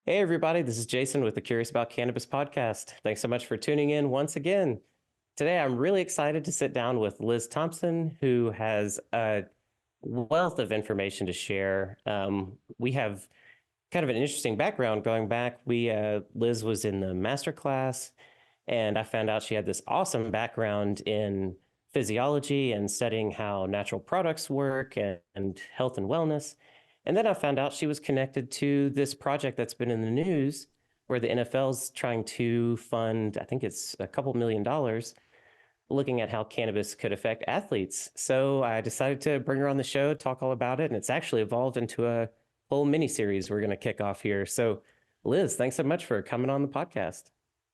Hey, everybody, this is Jason with the Curious About Cannabis podcast. Thanks so much for tuning in once again. Today, I'm really excited to sit down with Liz Thompson, who has a wealth of information to share. We have kind of an interesting background going back. Liz was in the master class, and I found out she had this awesome background in physiology and studying how natural products work and health and wellness. And then I found out she was connected to this project that's been in the news where the NFL's trying to fund, I think it's a couple $1 million, looking at how cannabis could affect athletes. So I decided to bring her on the show, talk all about it. And it's actually evolved into a whole mini series we're going to kick off here. So Liz, thanks so much for coming on the podcast.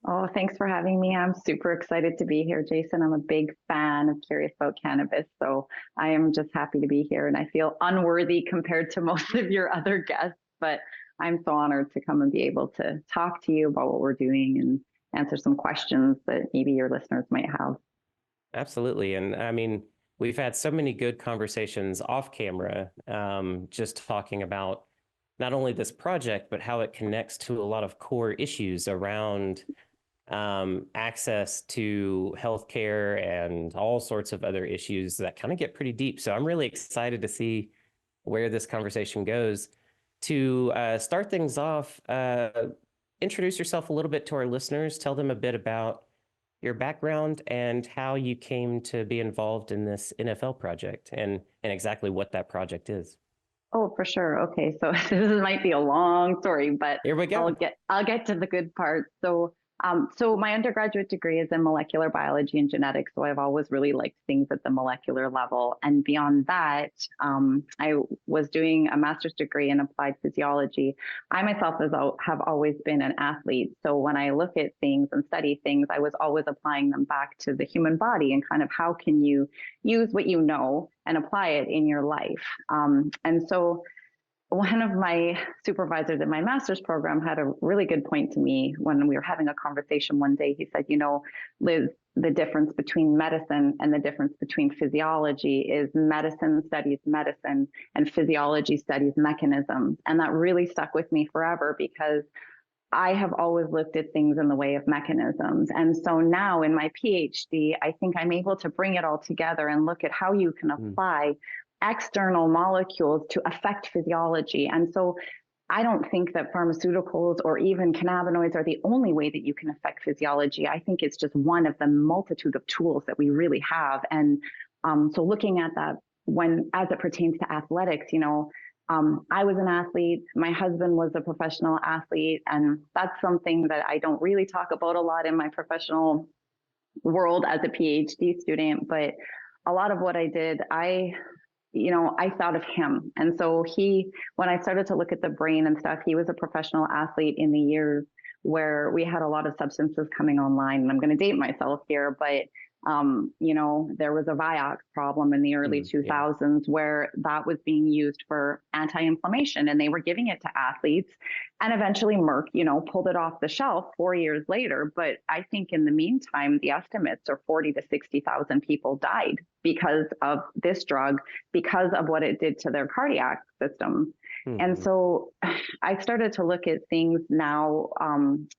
Oh, thanks for having me. I'm super excited to be here, Jason. I'm a big fan of Curious About Cannabis, so I am just happy to be here. And I feel unworthy compared to most of your other guests, but I'm so honored to come and be able to talk to you about what we're doing and answer some questions that maybe your listeners might have. Absolutely. And I mean, we've had so many good conversations off camera, just talking about not only this project, but how it connects to a lot of core issues around access to healthcare and all sorts of other issues that kind of get pretty deep. So I'm really excited to see where this conversation goes. To start things off, introduce yourself a little bit to our listeners. Tell them a bit about your background and how you came to be involved in this NFL project and exactly what that project is. Oh, for sure. Okay, so this might be a long story, but Here we go. I'll get to the good part. So my undergraduate degree is in molecular biology and genetics. So I've always really liked things at the molecular level. And beyond that, I was doing a master's degree in applied physiology. I myself have always been an athlete. So when I look at things and study things, I was always applying them back to the human body and kind of how can you use what you know and apply it in your life. And so one of my supervisors in my master's program had a really good point to me when we were having a conversation one day. He said, Liz, the difference between medicine and the difference between physiology is medicine studies medicine and physiology studies mechanisms. And that really stuck with me forever because I have always looked at things in the way of mechanisms. And so now in my PhD, I think I'm able to bring it all together and look at how you can apply external molecules to affect physiology. And so I don't think that pharmaceuticals or even cannabinoids are the only way that you can affect physiology. I think it's just one of the multitude of tools that we really have. And so looking at that as it pertains to athletics, I was an athlete. My husband was a professional athlete. And that's something that I don't really talk about a lot in my professional world as a PhD student. But a lot of what I did, I thought of him. And so when I started to look at the brain and stuff, he was a professional athlete in the years where we had a lot of substances coming online. And I'm going to date myself here, but there was a Vioxx problem in the early 2000s where that was being used for anti-inflammation and they were giving it to athletes, and eventually Merck, pulled it off the shelf 4 years later. But I think in the meantime, the estimates are 40 to 60,000 people died because of this drug, because of what it did to their cardiac system. And so I started to look at things now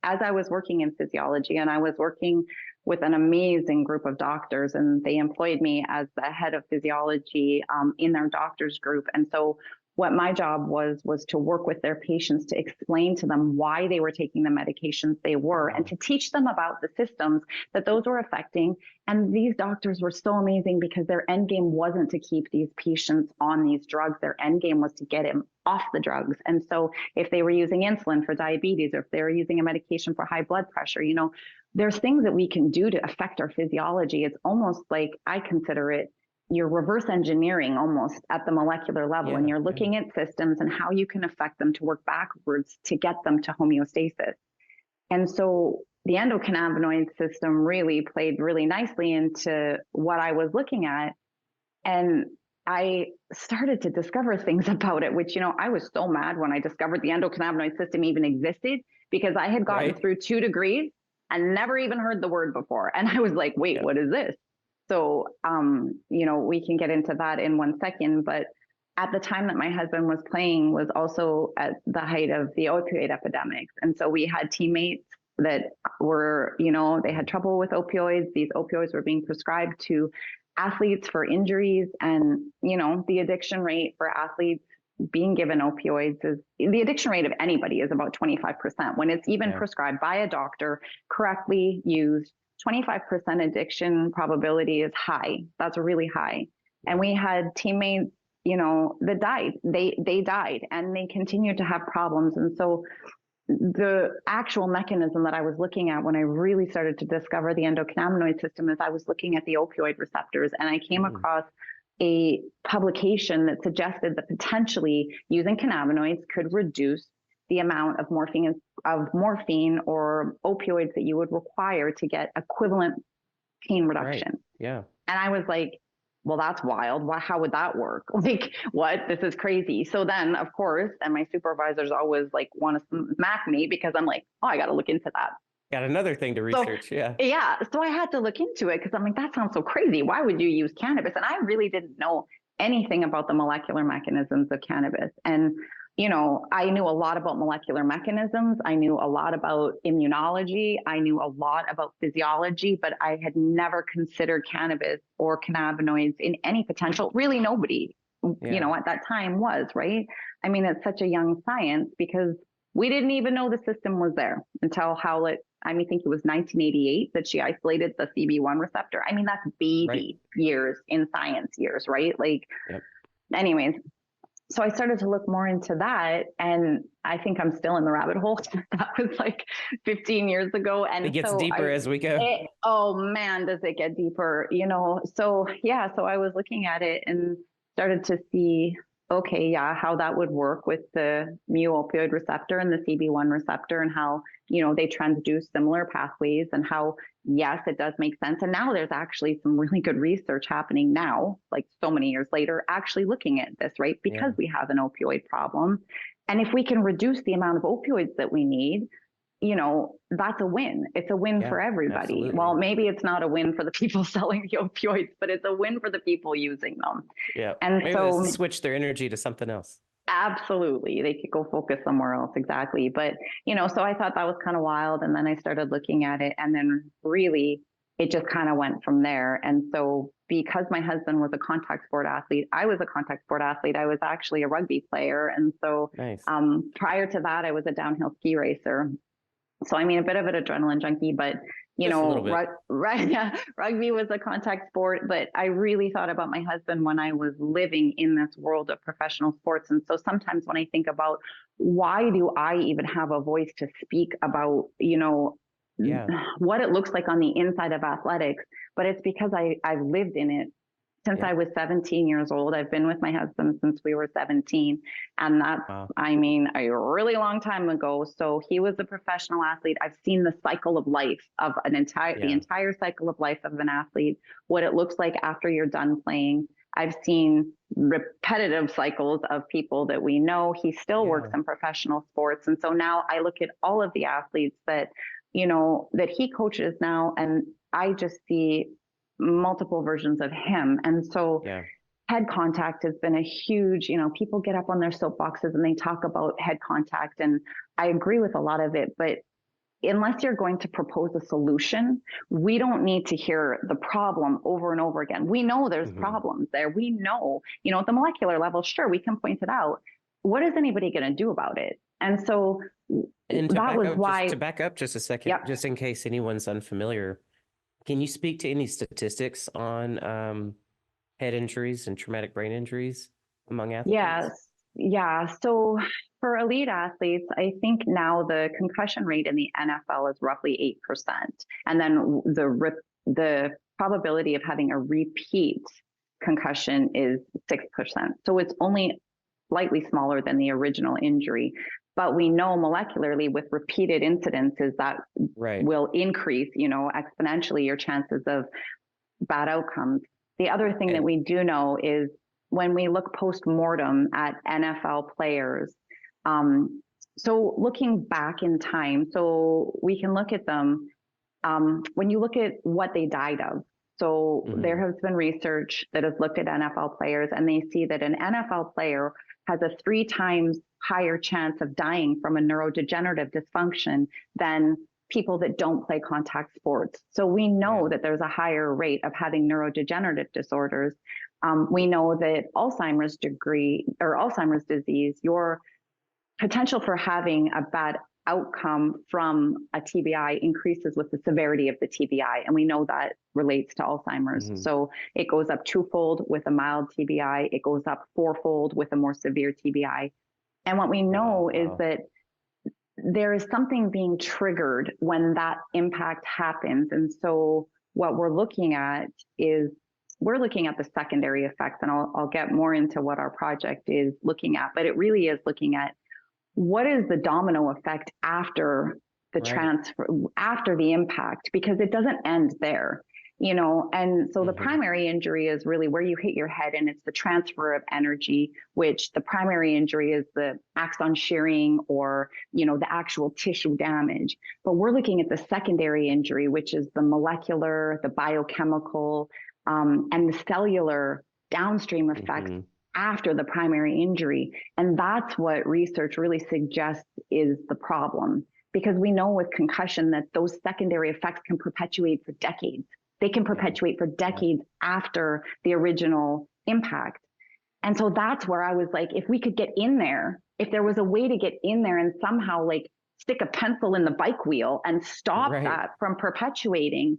as I was working in physiology, and I was working with an amazing group of doctors, and they employed me as the head of physiology in their doctors group. And so what my job was to work with their patients to explain to them why they were taking the medications they were and to teach them about the systems that those were affecting. And these doctors were so amazing because their end game wasn't to keep these patients on these drugs. Their end game was to get them off the drugs. And so if they were using insulin for diabetes, or if they were using a medication for high blood pressure, there's things that we can do to affect our physiology. It's almost like, I consider it, you're reverse engineering almost at the molecular level, and you're looking at systems and how you can affect them to work backwards to get them to homeostasis. And so the endocannabinoid system really played really nicely into what I was looking at. And I started to discover things about it, which, I was so mad when I discovered the endocannabinoid system even existed, because I had gotten through 2 degrees and never even heard the word before. And I was like, wait, what is this? So, we can get into that in 1 second, but at the time that my husband was playing was also at the height of the opioid epidemics. And so we had teammates that were, they had trouble with opioids. These opioids were being prescribed to athletes for injuries. And, the addiction rate for athletes being given opioids is the addiction rate of anybody is about 25%. When it's even prescribed by a doctor, correctly used, 25% addiction probability is high. That's really high. And we had teammates, that died. They died and they continued to have problems. And so the actual mechanism that I was looking at when I really started to discover the endocannabinoid system is I was looking at the opioid receptors, and I came across a publication that suggested that potentially using cannabinoids could reduce the amount of morphine or opioids that you would require to get equivalent pain reduction. Right. Yeah. And I was like, well, that's wild. How would that work? Like, what? This is crazy. So then, of course, and my supervisors always want to smack me because I'm like, oh, I got to look into that. Got another thing to research. So I had to look into it because I'm like, that sounds so crazy. Why would you use cannabis? And I really didn't know anything about the molecular mechanisms of cannabis. And I knew a lot about molecular mechanisms. I knew a lot about immunology. I knew a lot about physiology, but I had never considered cannabis or cannabinoids in any potential. Really, nobody, at that time was, right? I mean, it's such a young science because we didn't even know the system was there until Howlett, I think it was 1988 that she isolated the CB1 receptor. I mean, that's baby years in science years, right? Anyways. So I started to look more into that, and I think I'm still in the rabbit hole. That was 15 years ago. And it gets deeper as we go. Oh man, does it get deeper, So I was looking at it and started to see, how that would work with the mu opioid receptor and the CB1 receptor and how, they transduce similar pathways and how, yes, it does make sense. And now there's actually some really good research happening now, so many years later, actually looking at this, right? Because we have an opioid problem. And if we can reduce the amount of opioids that we need, that's a win. It's a win for everybody. Absolutely. Well, maybe it's not a win for the people selling the opioids, but it's a win for the people using them. Yeah. And maybe so switch their energy to something else. Absolutely. They could go focus somewhere else. Exactly. But, so I thought that was kind of wild. And then I started looking at it, and then really it just kind of went from there. And so because my husband was a contact sport athlete, I was a contact sport athlete. I was actually a rugby player. And so prior to that, I was a downhill ski racer. So, a bit of an adrenaline junkie, but, rugby was a contact sport, but I really thought about my husband when I was living in this world of professional sports. And so sometimes when I think about why do I even have a voice to speak about, what it looks like on the inside of athletics, but it's because I've lived in it since I was 17 years old. I've been with my husband since we were 17. And that's, a really long time ago. So he was a professional athlete. I've seen the cycle of life of the entire cycle of life of an athlete, what it looks like after you're done playing. I've seen repetitive cycles of people that we know. He still works in professional sports. And so now I look at all of the athletes that, that he coaches now, and I just see multiple versions of him. And so head contact has been a huge, people get up on their soapboxes and they talk about head contact. And I agree with a lot of it, but unless you're going to propose a solution, we don't need to hear the problem over and over again. We know there's problems there. We know, at the molecular level, sure, we can point it out. What is anybody going to do about it? And so that was why. To back up just a second, just in case anyone's unfamiliar, can you speak to any statistics on head injuries and traumatic brain injuries among athletes? Yeah. So for elite athletes, I think now the concussion rate in the NFL is roughly 8%. And then the probability of having a repeat concussion is 6%. So it's only slightly smaller than the original injury. But we know molecularly with repeated incidences that will increase, exponentially your chances of bad outcomes. The other thing that we do know is when we look post-mortem at NFL players, so looking back in time, so we can look at them, when you look at what they died of, So there has been research that has looked at NFL players, and they see that an NFL player has a 3 times higher chance of dying from a neurodegenerative dysfunction than people that don't play contact sports. So we know that there's a higher rate of having neurodegenerative disorders. We know that Alzheimer's disease, your potential for having a bad outcome from a TBI increases with the severity of the TBI. And we know that relates to Alzheimer's. So it goes up 2-fold with a mild TBI. It goes up 4-fold with a more severe TBI. And what we know is that there is something being triggered when that impact happens. And so what we're looking at is we're looking at the secondary effects, and I'll get more into what our project is looking at, but it really is looking at what is the domino effect after the transfer, after the impact, because it doesn't end there, you know? And so the primary injury is really where you hit your head, and it's the transfer of energy, which the primary injury is the axon shearing or, you know, the actual tissue damage. But we're looking at the secondary injury, which is the molecular, the biochemical, and the cellular downstream effects after the primary injury. And that's what research really suggests is the problem, because we know with concussion that those secondary effects can perpetuate for decades. They can perpetuate for decades after the original impact. And so that's where I was like, if we could get in there, if there was a way to get in there and somehow like stick a pencil in the bike wheel and stop that from perpetuating,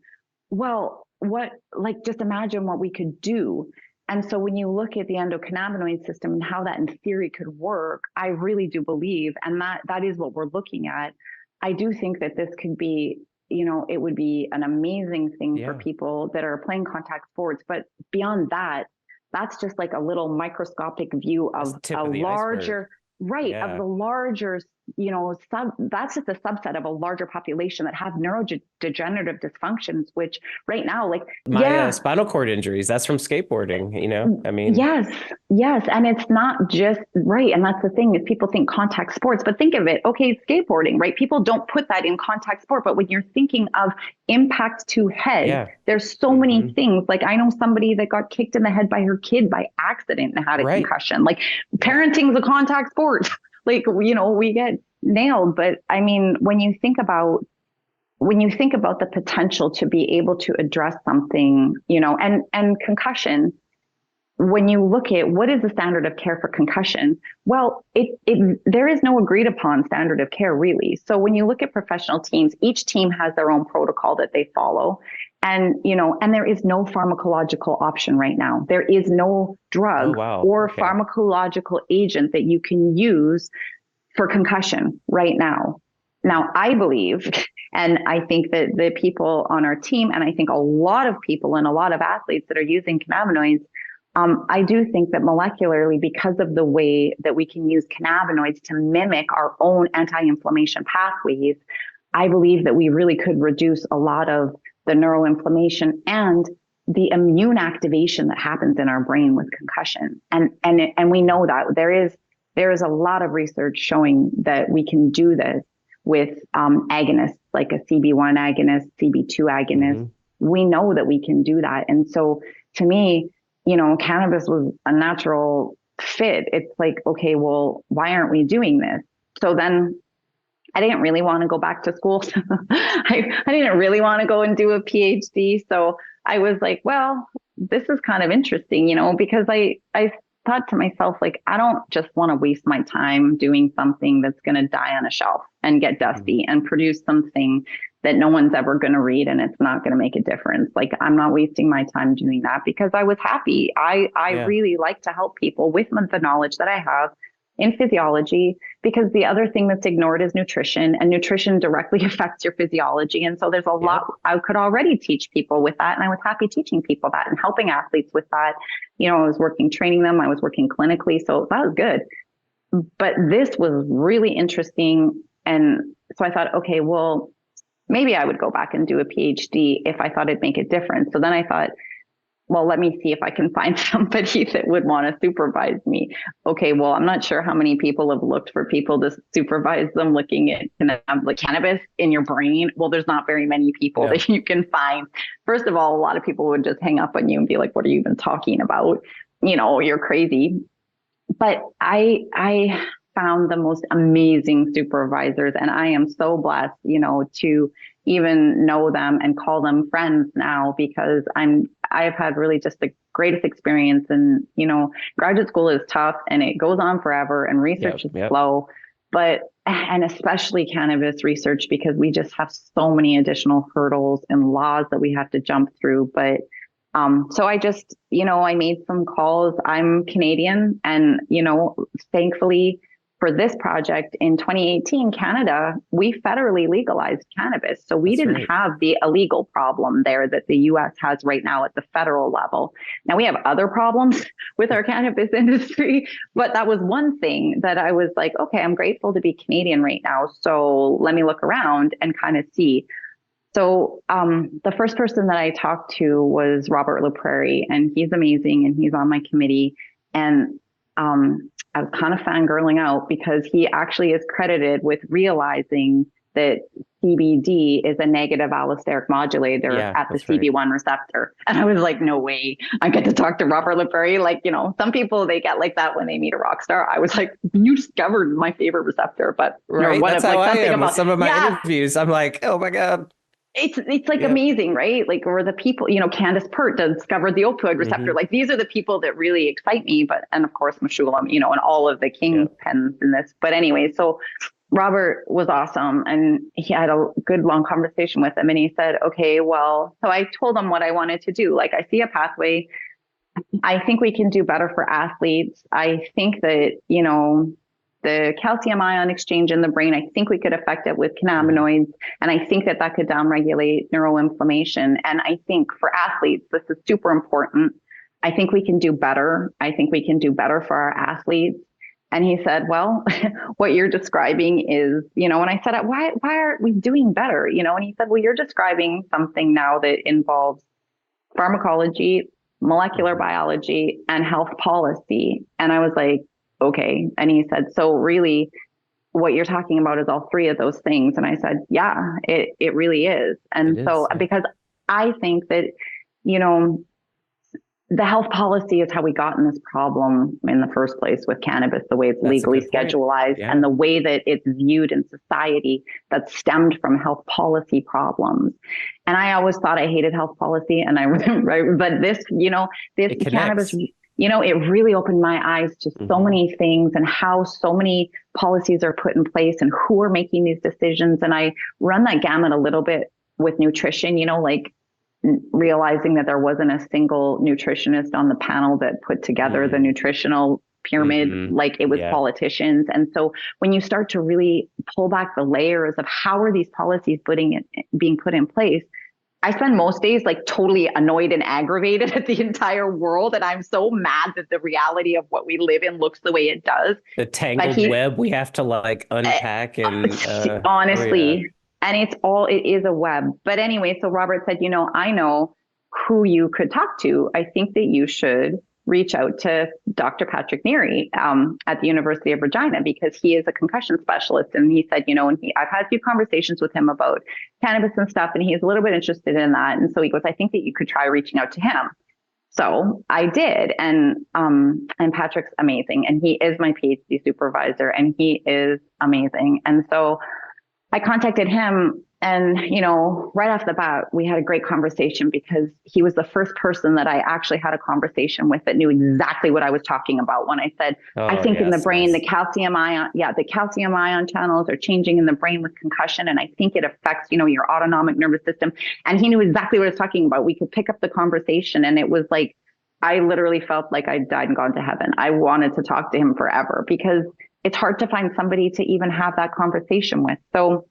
well, what, like, just imagine what we could do. And so when you look at the endocannabinoid system and how that in theory could work, I really do believe, and that is what we're looking at. I do think that this could be, you know, it would be an amazing thing for people that are playing contact sports. But beyond that, that's just like a little microscopic view of a larger, of the larger, you know, that's just a subset of a larger population that have neurodegenerative dysfunctions, which right now, like my spinal cord injuries, that's from skateboarding, you know, I mean. Yes. And it's not just, and that's the thing is people think contact sports, but think of it, okay, skateboarding, right? People don't put that in contact sport, but when you're thinking of impact to head, there's so many things. Like I know somebody that got kicked in the head by her kid by accident and had a concussion. Like parenting's a contact sport. Like, you know, we get nailed. But I mean, when you think about the potential to be able to address something, you know, and concussion, when you look at what is the standard of care for concussion, well, there is no agreed upon standard of care really. So when you look at professional teams, each team has their own protocol that they follow. And, you know, and there is no pharmacological option right now. There is no drug or pharmacological agent that you can use for concussion right now. Now, I believe, and I think that the people on our team, and I think a lot of people and a lot of athletes that are using cannabinoids, I do think that molecularly, because of the way that we can use cannabinoids to mimic our own anti-inflammation pathways, I believe that we really could reduce a lot of the neuroinflammation and the immune activation that happens in our brain with concussion. And we know that there is a lot of research showing that we can do this with agonists, like a CB1 agonist, CB2 agonist. We know that we can do that. And so to me, you know, cannabis was a natural fit. It's like, okay, well, why aren't we doing this? So then I didn't really want to go back to school. I didn't really want to go and do a PhD. So I was like, well, this is kind of interesting, you know, because I thought to myself, like, I don't just want to waste my time doing something that's going to die on a shelf and get dusty and produce something that no one's ever going to read and it's not going to make a difference. Like, I'm not wasting my time doing that because I was happy. I really like to help people with the knowledge that I have in physiology, because the other thing that's ignored is nutrition, and nutrition directly affects your physiology. And so there's a lot I could already teach people with that. And I was happy teaching people that and helping athletes with that. You know, I was working, training them. I was working clinically. So that was good. But this was really interesting. And so I thought, okay, well, maybe I would go back and do a PhD if I thought it'd make a difference. So then I thought, well, let me see if I can find somebody that would want to supervise me. Okay, well, I'm not sure how many people have looked for people to supervise them looking at like cannabis in your brain. Well, there's not very many people No. that you can find. First of all, a lot of people would just hang up on you and be like, what are you even talking about? You're crazy. But I found the most amazing supervisors, and I am so blessed, to even know them and call them friends now, because I've had really just the greatest experience. And graduate school is tough and it goes on forever, and research is Yep. slow, and especially cannabis research, because we just have so many additional hurdles and laws that we have to jump through. But so I just, I made some calls. I'm Canadian, and, thankfully for this project in 2018, Canada, we federally legalized cannabis. So we That's didn't right. have the illegal problem there that the US has right now at the federal level. Now we have other problems with our cannabis industry, but that was one thing that I was like, okay, I'm grateful to be Canadian right now. So let me look around and kind of see. So the first person that I talked to was Robert LaPrairie, and he's amazing, and he's on my committee. And I was kind of fangirling out because he actually is credited with realizing that CBD is a negative allosteric modulator Yeah, at the that's right. CB1 receptor. And I was like, no way, I get to talk to Robert LaPrairie. Like, some people, they get like that when they meet a rock star. I was like, you discovered my favorite receptor, but or Right. one That's of how like I something am with about, some of my yeah, interviews. I'm like, oh my God. it's like Yep. amazing, right? Like, or the people, Candace Pert discovered the opioid receptor. Hmm. Like, these are the people that really excite me. But, and of course, Meshulam, and all of the Yep. kingpins in this. But anyway, so Robert was awesome, and he had a good long conversation with him. And he said, okay, well, so I told him what I wanted to do. Like, I see a pathway. I think we can do better for athletes. I think that, the calcium ion exchange in the brain, I think we could affect it with Hmm. cannabinoids. And I think that could downregulate neuroinflammation. And I think for athletes, this is super important. I think we can do better. I think we can do better for our athletes. And he said, well, what you're describing is, and I said, why aren't we doing better? And he said, well, you're describing something now that involves pharmacology, molecular Hmm. biology, and health policy. And I was like, okay. And he said, so really, what you're talking about is all three of those things. And I said, yeah, it really is. It And so, is. Yeah. because I think that, you know, the health policy is how we got in this problem in the first place with cannabis, the way it's That's a legally good point. scheduled, and Yeah. the way that it's viewed in society that stemmed from health policy problems. And I always thought I hated health policy, and right, but this, this It cannabis, connects. it really opened my eyes to so Hmm. many things and how so many policies are put in place and who are making these decisions. And I run that gamut a little bit with nutrition, like realizing that there wasn't a single nutritionist on the panel that put together the Mm. nutritional pyramid Hmm. like it was Yeah. politicians. And so when you start to really pull back the layers of how are these policies being put in place, I spend most days like totally annoyed and aggravated at the entire world. And I'm so mad that the reality of what we live in looks the way it does. The But tangled web we have to like unpack and oh yeah. honestly, and it is a web. But anyway, so Robert said, I know who you could talk to. I think that you should reach out to Dr. Patrick Neary at the University of Regina, because he is a concussion specialist. And he said, and I've had a few conversations with him about cannabis and stuff, and he's a little bit interested in that. And so he goes, I think that you could try reaching out to him. So I did, and Patrick's amazing, and he is my PhD supervisor, and he is amazing. And so I contacted him, and right off the bat, we had a great conversation because he was the first person that I actually had a conversation with that knew exactly what I was talking about when I said, I Oh think in the yes, brain, nice. the calcium ion channels are changing in the brain with concussion, and I think it affects, your autonomic nervous system. And he knew exactly what I was talking about. We could pick up the conversation, and it was like, I literally felt like I'd died and gone to heaven. I wanted to talk to him forever because it's hard to find somebody to even have that conversation with. So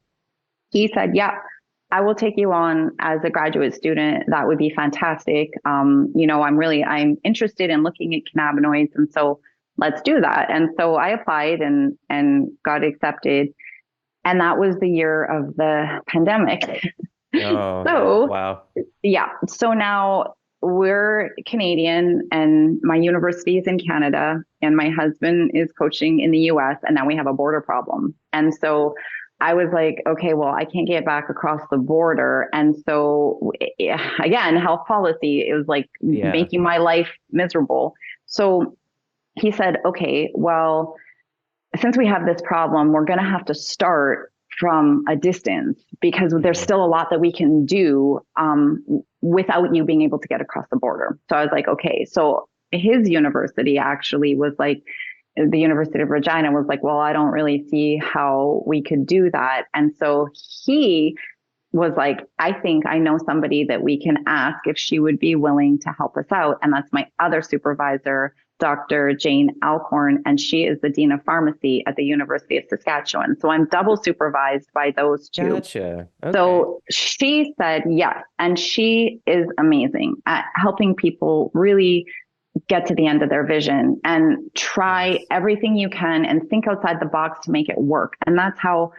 he said, yeah, I will take you on as a graduate student. That would be fantastic. I'm interested in looking at cannabinoids. And so let's do that. And so I applied and got accepted. And that was the year of the pandemic. Oh yeah. So Wow. yeah. So now we're Canadian and my university is in Canada and my husband is coaching in the US and now we have a border problem. And so I was like, okay, well, I can't get back across the border. And so again, health policy, it was like making my life miserable. So he said, okay, well, since we have this problem, we're going to have to start from a distance because there's still a lot that we can do without you being able to get across the border. So I was like, okay. So his university actually was like, the University of Regina was like, well, I don't really see how we could do that. And so he was like, I think I know somebody that we can ask if she would be willing to help us out. And that's my other supervisor, Dr. Jane Alcorn, and she is the Dean of Pharmacy at the University of Saskatchewan. So I'm double supervised by those two. Gotcha. Okay. So she said yes, and she is amazing at helping people really get to the end of their vision and try everything you can and think outside the box to make it work. And that's how,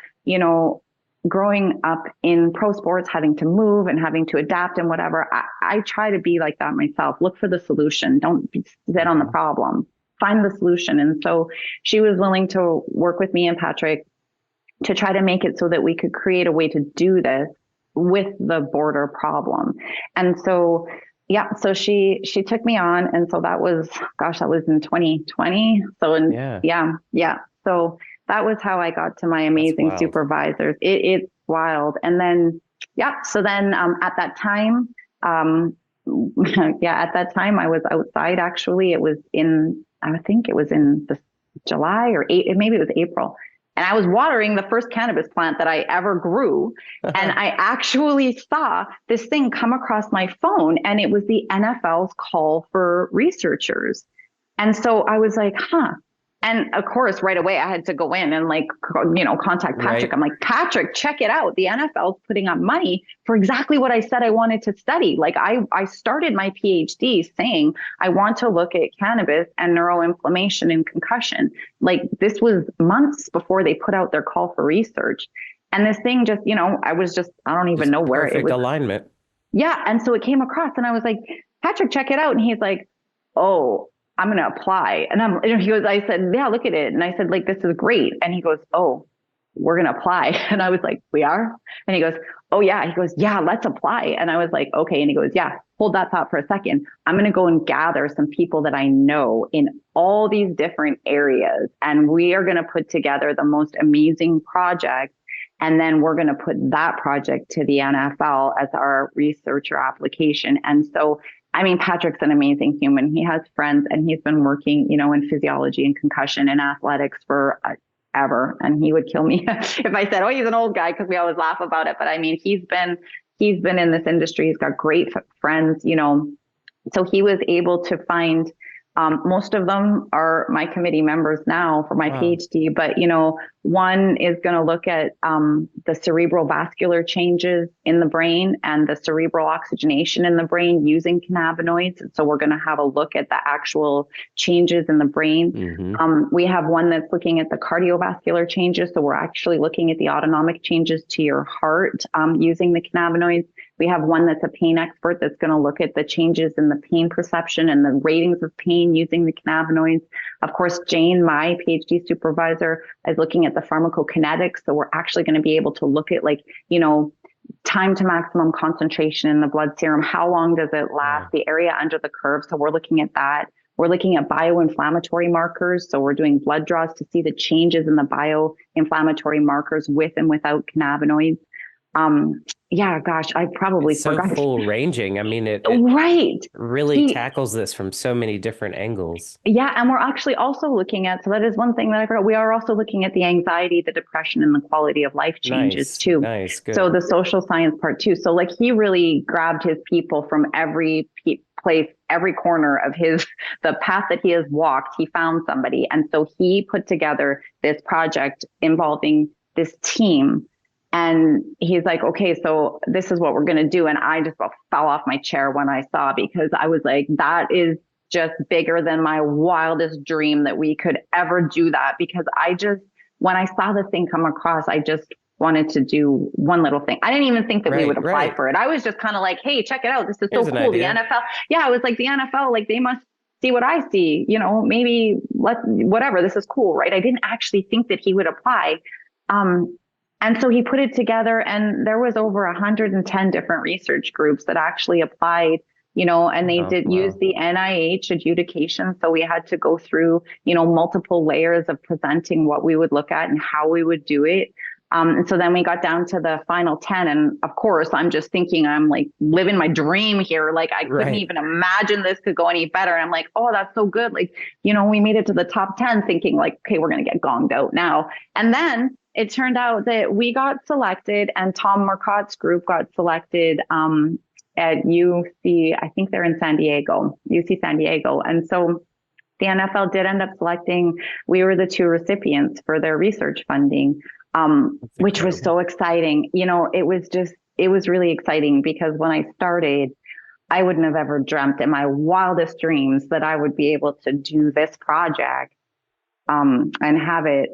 growing up in pro sports, having to move and having to adapt and whatever, I try to be like that myself. Look for the solution. Don't sit on the problem. Find the solution. And so she was willing to work with me and Patrick to try to make it so that we could create a way to do this with the border problem. And so so she took me on. And so that was in 2020. So so that was how I got to my amazing supervisors. It's wild. And then, so then at that time, I was outside actually. It was I think it was in the July or maybe it was April. And I was watering the first cannabis plant that I ever grew. And I actually saw this thing come across my phone, and it was the NFL's call for researchers. And so I was like, And of course, right away, I had to go in and contact Patrick. Right. I'm like, Patrick, check it out. The NFL's putting up money for exactly what I said I wanted to study. Like I started my PhD saying, I want to look at cannabis and neuroinflammation and concussion. Like this was months before they put out their call for research. And this thing just, I don't even know where it was. Perfect alignment. Yeah. And so it came across and I was like, Patrick, check it out. And he's like, oh, I'm going to apply. And I said, yeah, look at it. And I said, like, this is great. And he goes, oh, we're going to apply. And I was like, we are? And he goes, oh yeah. He goes, yeah, let's apply. And I was like, okay. And he goes, yeah, hold that thought for a second. I'm going to go and gather some people that I know in all these different areas. And we are going to put together the most amazing project. And then we're going to put that project to the NFL as our researcher application. And so Patrick's an amazing human. He has friends and he's been working, in physiology and concussion and athletics for ever. And he would kill me if I said, oh, he's an old guy, because we always laugh about it. But he's been in this industry. He's got great friends, so he was able to find, most of them are my committee members now for my PhD, but, one is going to look at the cerebral vascular changes in the brain and the cerebral oxygenation in the brain using cannabinoids. So we're going to have a look at the actual changes in the brain. Mm-hmm. We have one that's looking at the cardiovascular changes. So we're actually looking at the autonomic changes to your heart using the cannabinoids. We have one that's a pain expert that's going to look at the changes in the pain perception and the ratings of pain using the cannabinoids. Of course, Jane, my PhD supervisor, is looking at the pharmacokinetics. So we're actually going to be able to look at time to maximum concentration in the blood serum. How long does it last? The area under the curve. So we're looking at that. We're looking at bioinflammatory markers. So we're doing blood draws to see the changes in the bioinflammatory markers with and without cannabinoids. I probably forgot. So full ranging. It really tackles this from so many different angles. Yeah. And we're actually also looking at, so that is one thing that I forgot. We are also looking at the anxiety, the depression, and the quality of life changes too. Nice. Good. So the social science part too. So he really grabbed his people from every place, every corner of the path that he has walked. He found somebody. And so he put together this project involving this team. And he's like, okay, so this is what we're going to do. And I just fell off my chair when I saw, because I was like, that is just bigger than my wildest dream that we could ever do that. Because when I saw this thing come across, wanted to do one little thing. I didn't even think that we would apply Right. for it. I was just kind of like, hey, check it out. This is so Here's an cool. The idea. NFL. Yeah, I was like, the NFL, like they must see what I see, maybe whatever. This is cool, right? I didn't actually think that he would apply. And so he put it together, and there was over 110 different research groups that actually applied, and they did use the NIH adjudication. So we had to go through, multiple layers of presenting what we would look at and how we would do it. And so then we got down to the final 10. And of course, I'm just thinking I'm like living my dream here. Like I couldn't even imagine this could go any better. And I'm like, oh, that's so good. Like, we made it to the top 10 thinking like, okay, we're going to get gonged out now. And then it turned out that we got selected, and Tom Marcotte's group got selected at UC, I think they're in San Diego, UC San Diego. And so the NFL did end up selecting, we were the 2 recipients for their research funding. Which was so exciting. It was really exciting because when I started, I wouldn't have ever dreamt in my wildest dreams that I would be able to do this project, and have it,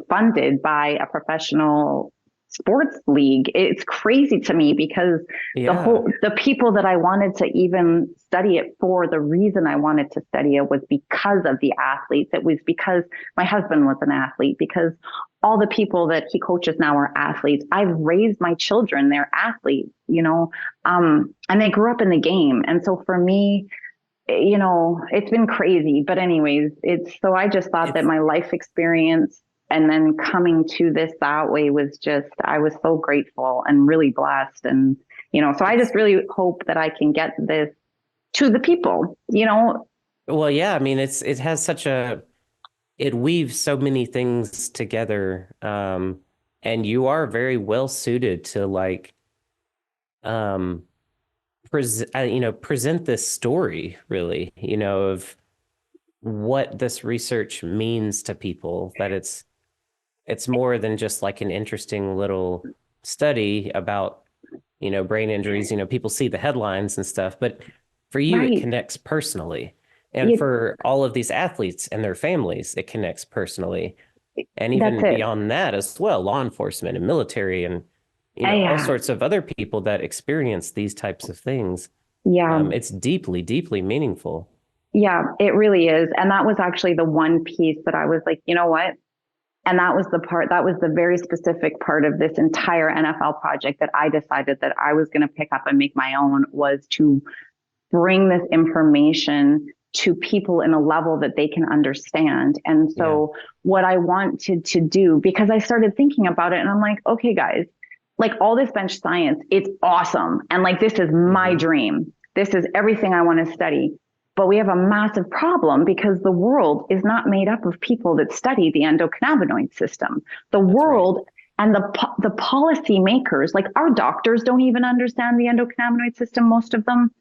funded by a professional sports league. It's crazy to me because the people that I wanted to even study it for, the reason I wanted to study it was because of the athletes. It was because my husband was an athlete, because all the people that he coaches now are athletes. I've raised my children, they're athletes, and they grew up in the game. And so for me, it's been crazy, but anyways, so I just thought that my life experience and then coming to this that way was I was so grateful and really blessed. And, so I just really hope that I can get this to the people, Well, yeah, I mean, it has it weaves so many things together. And you are very well suited to like, present this story really, of what this research means to people, that it's more than just like an interesting little study about, brain injuries. People see the headlines and stuff, but for you, it connects personally. And for all of these athletes and their families, it connects personally. And even beyond that as well, law enforcement and military and, all sorts of other people that experience these types of things. Yeah. It's deeply, deeply meaningful. Yeah, it really is. And that was actually the one piece that I was like, you know what? And that was the very specific part of this entire NFL project that I decided that I was going to pick up and make my own, was to bring this information to people in a level that they can understand. And so what I wanted to do, because I started thinking about it and I'm like, okay, guys, like all this bench science, it's awesome. And like, this is my dream. This is everything I want to study. But we have a massive problem because the world is not made up of people that study the endocannabinoid system. The world and the policy makers, like our doctors don't even understand the endocannabinoid system. Most of them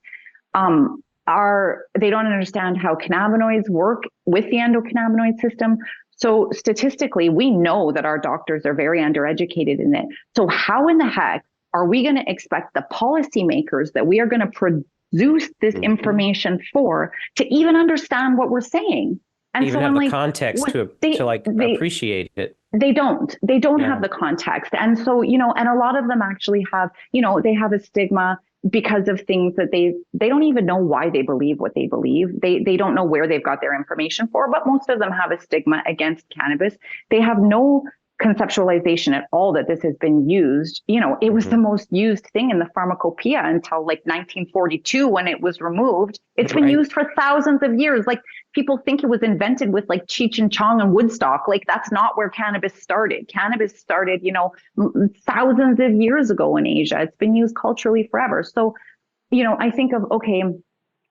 they don't understand how cannabinoids work with the endocannabinoid system. So statistically, we know that our doctors are very undereducated in it. So how in the heck are we going to expect the policymakers that we are going to produce this information for to even understand what we're saying? And even so have I'm the like, context to appreciate it. They don't have the context. And so, and a lot of them actually have, they have a stigma because of things that they don't even know why they believe what they believe. They don't know where they've got their information for, but most of them have a stigma against cannabis. They have no conceptualization at all that this has been used. It was the most used thing in the pharmacopoeia until like 1942 when it was removed. It's been used for thousands of years. Like people think it was invented with like Cheech and Chong and Woodstock. Like that's not where cannabis started. Cannabis started, thousands of years ago in Asia. It's been used culturally forever. So, I think of, okay,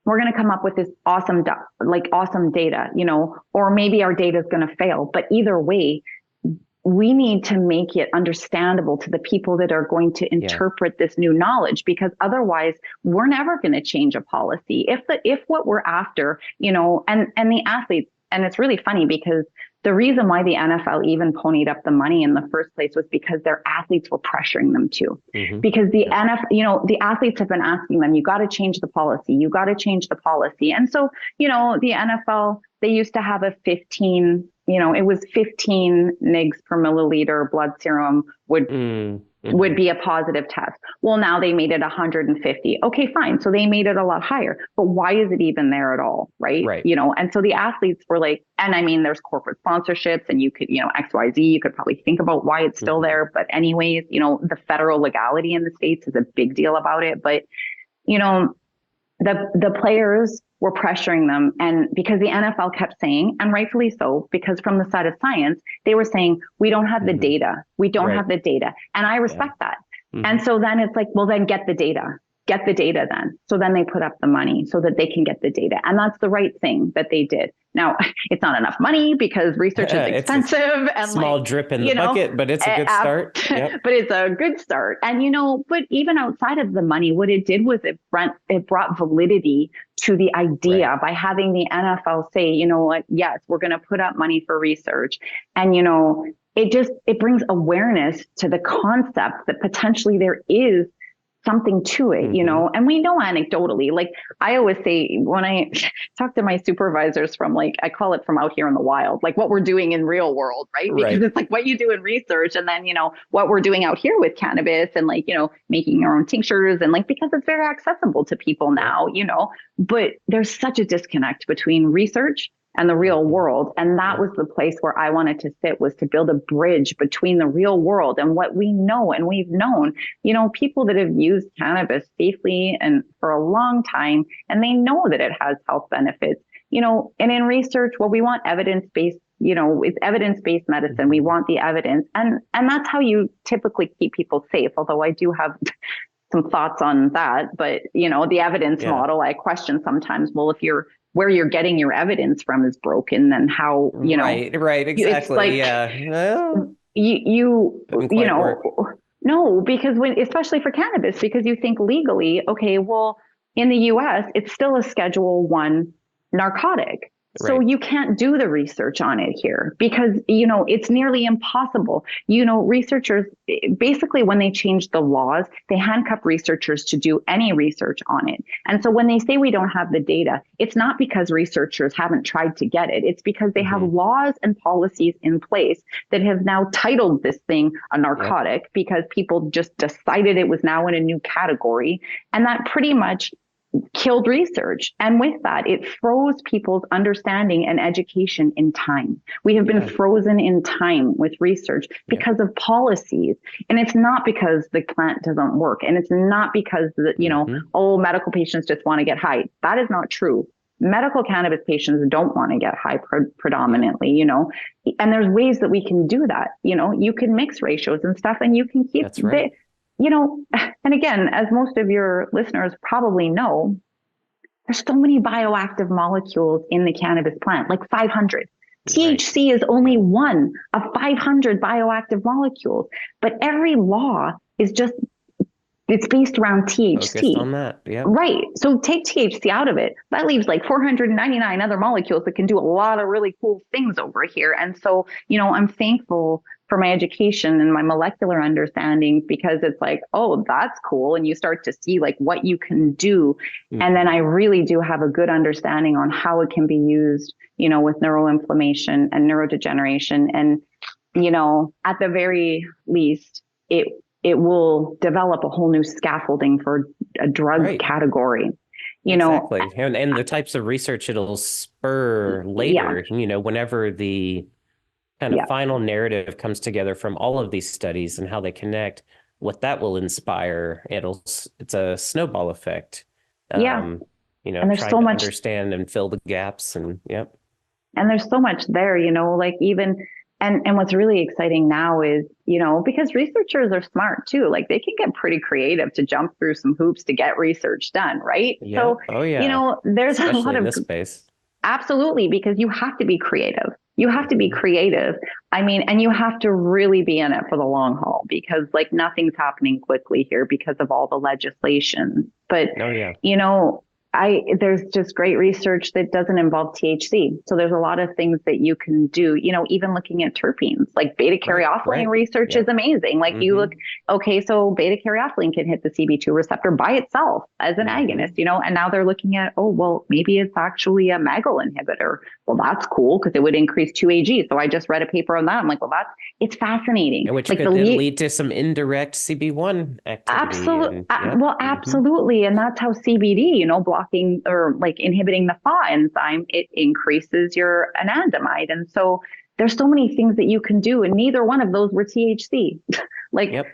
we're going to come up with this awesome data, or maybe our data is going to fail. But either way, we need to make it understandable to the people that are going to interpret this new knowledge, because otherwise we're never going to change a policy. If what we're after, and the athletes, and it's really funny because the reason why the NFL even ponied up the money in the first place was because their athletes were pressuring them to, because the NFL, the athletes have been asking them, you got to change the policy. You got to change the policy. And so, the NFL, they used to have a 15 it was 15 mgs per milliliter blood serum would be a positive test. Well, now they made it 150. Okay, fine. So they made it a lot higher, but why is it even there at all? Right. And so the athletes were like, and I mean, there's corporate sponsorships and you could, XYZ, you could probably think about why it's still there. But anyways, the federal legality in the States is a big deal about it. But, the players were pressuring them, and because the NFL kept saying, and rightfully so, because from the side of science, they were saying, we don't have the data. We don't have the data. And I respect that. And so then it's like, well, then get the data then. So then they put up the money so that they can get the data. And that's the right thing that they did. Now, it's not enough money because research is expensive and small drip in the bucket, but it's a good start. Yep. But it's a good start. And, but even outside of the money, what it did was it brought validity to the idea by having the NFL say, yes, we're going to put up money for research. And, it brings awareness to the concept that potentially there is something to it, and we know anecdotally, like I always say when I talk to my supervisors from I call it from out here in the wild, like what we're doing in real world, right? Because it's like what you do in research and then, what we're doing out here with cannabis and making our own tinctures and because it's very accessible to people now, but there's such a disconnect between research and the real world. And that was the place where I wanted to sit, was to build a bridge between the real world and what we know. And we've known, people that have used cannabis safely and for a long time, and they know that it has health benefits, and in research, well, we want evidence-based, it's evidence-based medicine. We want the evidence. And that's how you typically keep people safe. Although I do have some thoughts on that, but the evidence model, I question sometimes, well, if where you're getting your evidence from is broken, then how, right, exactly. Well, no, because especially for cannabis, because you think legally, okay, well, in the US, it's still a Schedule 1 narcotic. So you can't do the research on it here because, it's nearly impossible. Researchers, basically when they changed the laws, they handcuff researchers to do any research on it. And so when they say we don't have the data, it's not because researchers haven't tried to get it. It's because they have laws and policies in place that have now titled this thing a narcotic because people just decided it was now in a new category. And that pretty much killed research. And with that, it froze people's understanding and education in time. We have been frozen in time with research because of policies. And it's not because the plant doesn't work. And it's not because, medical patients just want to get high. That is not true. Medical cannabis patients don't want to get high predominantly, and there's ways that we can do that. You can mix ratios and stuff and you can keep and again, as most of your listeners probably know, there's so many bioactive molecules in the cannabis plant, like 500. THC is only one of 500 bioactive molecules, but every law is it's based around THC. Focused on that, Right. So take THC out of it. That leaves like 499 other molecules that can do a lot of really cool things over here. And so, I'm thankful for my education and my molecular understanding because it's like, oh, that's cool. And you start to see what you can do. And then I really do have a good understanding on how it can be used, with neuroinflammation and neurodegeneration. And, at the very least, it will develop a whole new scaffolding for a drug category. Exactly. And the types of research it'll spur later, whenever the kind of final narrative comes together from all of these studies and how they connect, what that will inspire. It's a snowball effect. And there's trying so to much understand and fill the gaps and And there's so much there, and what's really exciting now is, because researchers are smart too, they can get pretty creative to jump through some hoops to get research done. Right. Yeah. So, there's especially a lot in of this space. Absolutely, because you have to be creative. You have to be creative. I mean, and you have to really be in it for the long haul because nothing's happening quickly here because of all the legislation. But, there's just great research that doesn't involve THC. So there's a lot of things that you can do, even looking at terpenes, like beta caryophyllene research is amazing. You look, okay, so beta caryophyllene can hit the CB2 receptor by itself as an agonist, and now they're looking at, oh, well, maybe it's actually a MAGL inhibitor well, that's cool because it would increase 2AG. So I just read a paper on that. I'm like, well, it's fascinating. And which Like could then lead to some indirect CB1 activity. Absolutely. And yep. Well, absolutely. And that's how CBD, blocking or like inhibiting the FA enzyme, it increases your anandamide. And so there's so many things that you can do. And neither one of those were THC. Like, Yep.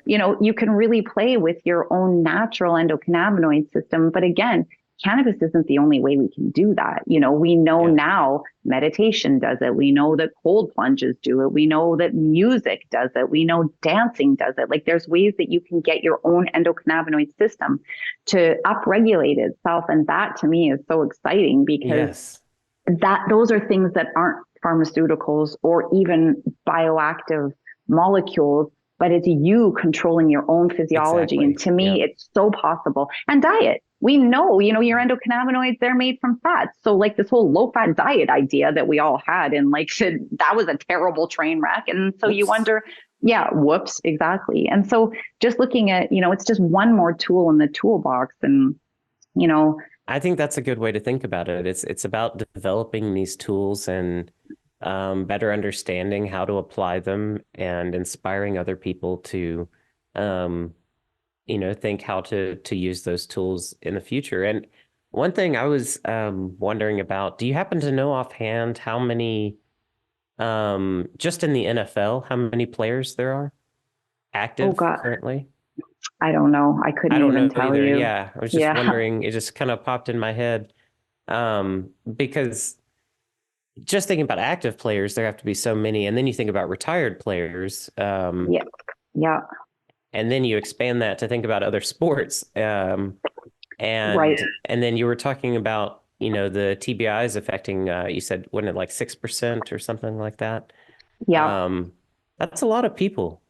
You can really play with your own natural endocannabinoid system. But again, cannabis isn't the only way we can do that. We know now meditation does it. We know that cold plunges do it. We know that music does it. We know dancing does it. Like there's ways that you can get your own endocannabinoid system to upregulate itself. And that to me is so exciting because those are things that aren't pharmaceuticals or even bioactive molecules, but it's you controlling your own physiology. Exactly. And to me, it's so possible. And diet. We know, your endocannabinoids, they're made from fats. So like this whole low fat diet idea that we all had and like that was a terrible train wreck. And so you wonder, whoops, exactly. And so just looking at, it's just one more tool in the toolbox. And, I think that's a good way to think about it. It's about developing these tools and better understanding how to apply them and inspiring other people to think how to use those tools in the future. And one thing I was wondering about, do you happen to know offhand how many, just in the NFL, how many players there are active currently? I don't know. I couldn't even tell either. you. Yeah, I was just wondering. It just kind of popped in my head because just thinking about active players, there have to be so many. And then you think about retired players. Yeah. And then you expand that to think about other sports. And then you were talking about, the TBIs affecting, you said, wasn't it like 6% or something like that? Yeah. That's a lot of people.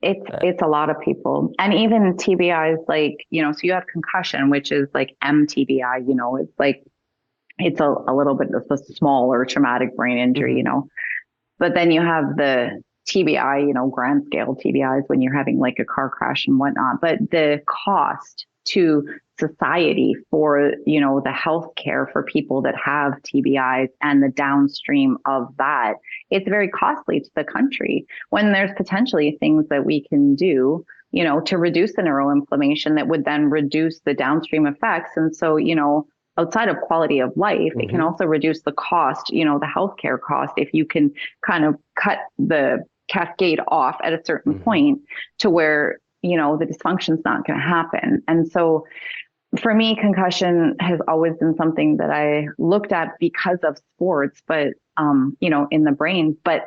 It's a lot of people. And even TBIs, like, so you have concussion, which is like MTBI, it's like, it's a little bit of a smaller traumatic brain injury, but then you have the TBI, grand scale TBIs when you're having like a car crash and whatnot. But the cost to society for, the healthcare for people that have TBIs and the downstream of that, it's very costly to the country when there's potentially things that we can do, to reduce the neuroinflammation that would then reduce the downstream effects. And so, outside of quality of life, it can also reduce the cost, the healthcare cost, if you can kind of cut the cascade off at a certain point to where, the dysfunction's not going to happen. And so for me, concussion has always been something that I looked at because of sports, but, in the brain. But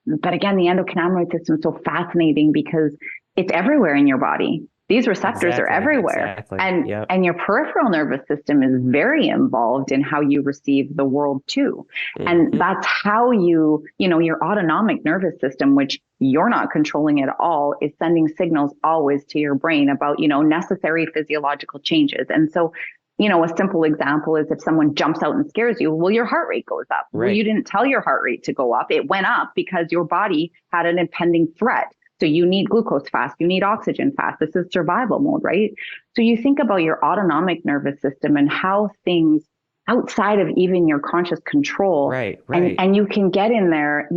again, the endocannabinoid system is so fascinating because it's everywhere in your body. These receptors are everywhere. And your peripheral nervous system is very involved in how you receive the world too. And that's how your autonomic nervous system, which you're not controlling at all, is sending signals always to your brain about, necessary physiological changes. And so, a simple example is if someone jumps out and scares you, well, your heart rate goes up. Right. Well, you didn't tell your heart rate to go up. It went up because your body had an impending threat. So you need glucose fast, you need oxygen fast. This is survival mode, right? So you think about your autonomic nervous system and how things outside of even your conscious control. Right. And you can get in there,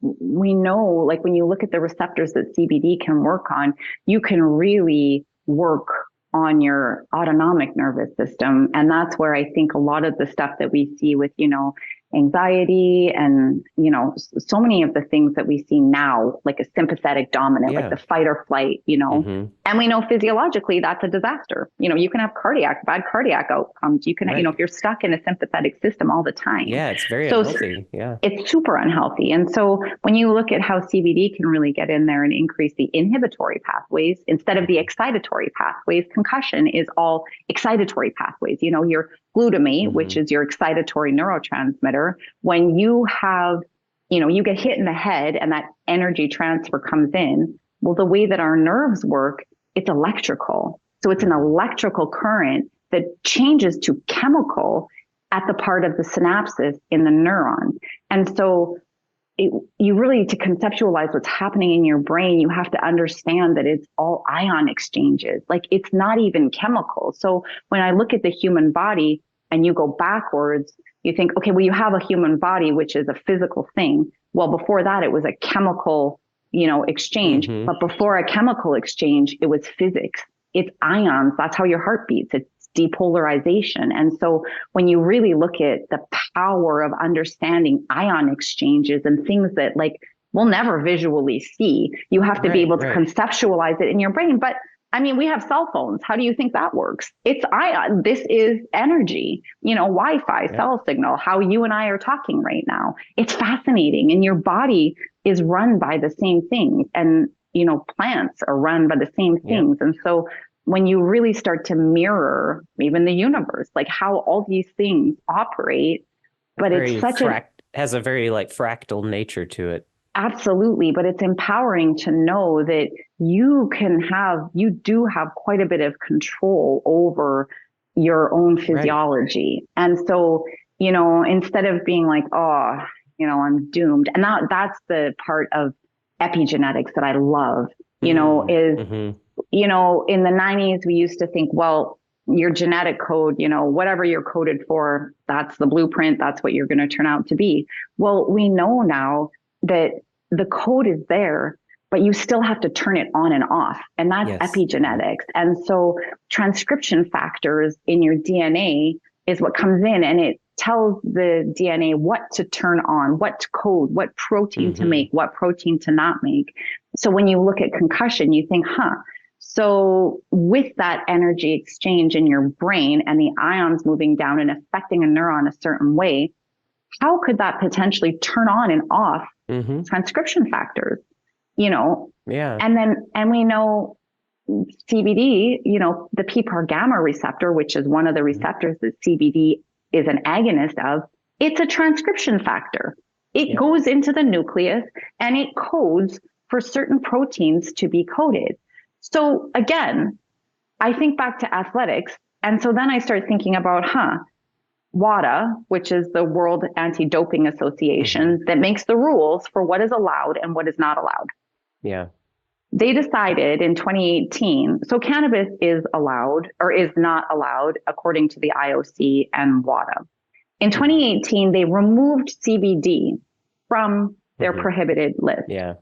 we know, like when you look at the receptors that CBD can work on, you can really work on your autonomic nervous system. And that's where I think a lot of the stuff that we see with, anxiety and, so many of the things that we see now, like a sympathetic dominant, like the fight or flight, and we know physiologically that's a disaster. You can have bad cardiac outcomes. You can, if you're stuck in a sympathetic system all the time. Yeah, it's very unhealthy. Yeah. It's super unhealthy. And so when you look at how CBD can really get in there and increase the inhibitory pathways instead of the excitatory pathways, concussion is all excitatory pathways. Your glutamate, which is your excitatory neurotransmitter, when you have, you get hit in the head and that energy transfer comes in. Well, the way that our nerves work, it's electrical. So it's an electrical current that changes to chemical at the part of the synapses in the neuron. And so you really, to conceptualize what's happening in your brain, you have to understand that it's all ion exchanges. Like it's not even chemical. So when I look at the human body and you go backwards, You think, okay, well, you have a human body, which is a physical thing. Well, before that, it was a chemical, exchange. Mm-hmm. But before a chemical exchange, it was physics. It's ions. That's how your heart beats. It's depolarization. And so when you really look at the power of understanding ion exchanges and things that like we'll never visually see, you have to be able to conceptualize it in your brain. But I mean, we have cell phones. How do you think that works? It's ion. This is energy, Wi-Fi, cell signal, how you and I are talking right now. It's fascinating. And your body is run by the same things. And, plants are run by the same things. And so when you really start to mirror even the universe, like how all these things operate, but it's such has a very like fractal nature to it. Absolutely. But it's empowering to know that you do have quite a bit of control over your own physiology. And so, instead of being like, oh, I'm doomed. And that's the part of epigenetics that I love, in the 90s, we used to think, well, your genetic code, whatever you're coded for, that's the blueprint. That's what you're going to turn out to be. Well, we know now that the code is there, but you still have to turn it on and off. And that's epigenetics. And so transcription factors in your DNA is what comes in and it tells the DNA what to turn on, what to code, what protein to make, what protein to not make. So when you look at concussion, you think, so with that energy exchange in your brain and the ions moving down and affecting a neuron a certain way, how could that potentially turn on and off transcription factors, And we know CBD, the PPAR gamma receptor, which is one of the receptors that CBD is an agonist of, it's a transcription factor. It goes into the nucleus and it codes for certain proteins to be coded. So again, I think back to athletics. And so then I start thinking about, WADA, which is the World Anti-Doping Association that makes the rules for what is allowed and what is not allowed. Yeah. They decided in 2018, so cannabis is allowed or is not allowed according to the IOC and WADA. In 2018, they removed CBD from their prohibited list. Yeah.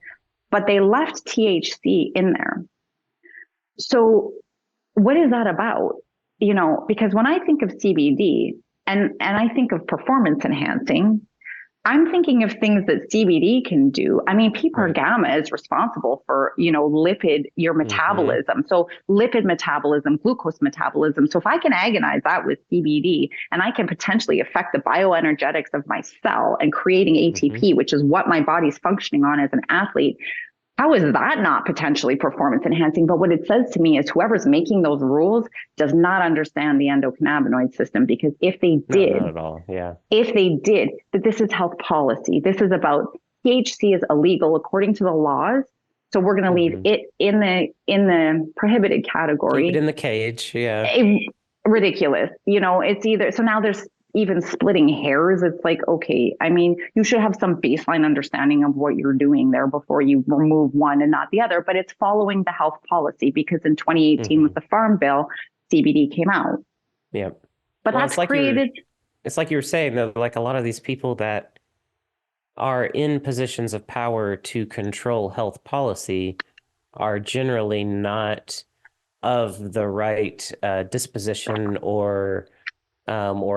But they left THC in there. So what is that about? Because when I think of CBD, and I think of performance enhancing, I'm thinking of things that CBD can do. I mean, PPAR gamma is responsible for, your metabolism. So lipid metabolism, glucose metabolism. So if I can agonize that with CBD and I can potentially affect the bioenergetics of my cell and creating ATP, which is what my body's functioning on as an athlete, how is that not potentially performance enhancing? But what it says to me is whoever's making those rules does not understand the endocannabinoid system, because if they did, not at all. Yeah. If they did, that this is health policy. This is about THC is illegal according to the laws. So we're going to leave it in the prohibited category. Keep it in the cage. Yeah. Ridiculous. It's either, so now there's even splitting hairs. It's like, okay, I mean, you should have some baseline understanding of what you're doing there before you remove one and not the other, but it's following the health policy, because in 2018 with the Farm Bill, CBD came out. Yeah. But that's created. It's like you were saying, though, like a lot of these people that are in positions of power to control health policy are generally not of the right disposition or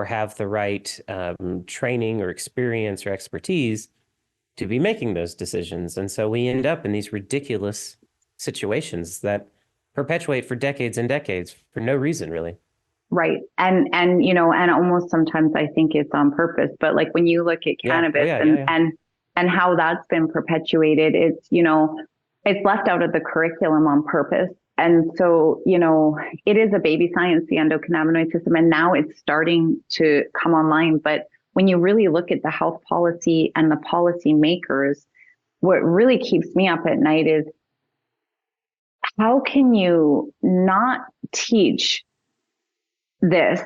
have the right training or experience or expertise to be making those decisions. And so we end up in these ridiculous situations that perpetuate for decades and decades for no reason, really. Right. And almost sometimes I think it's on purpose, but like when you look at cannabis and how that's been perpetuated, it's, it's left out of the curriculum on purpose. And so, it is a baby science, the endocannabinoid system, and now it's starting to come online. But when you really look at the health policy and the policy makers, what really keeps me up at night is how can you not teach this,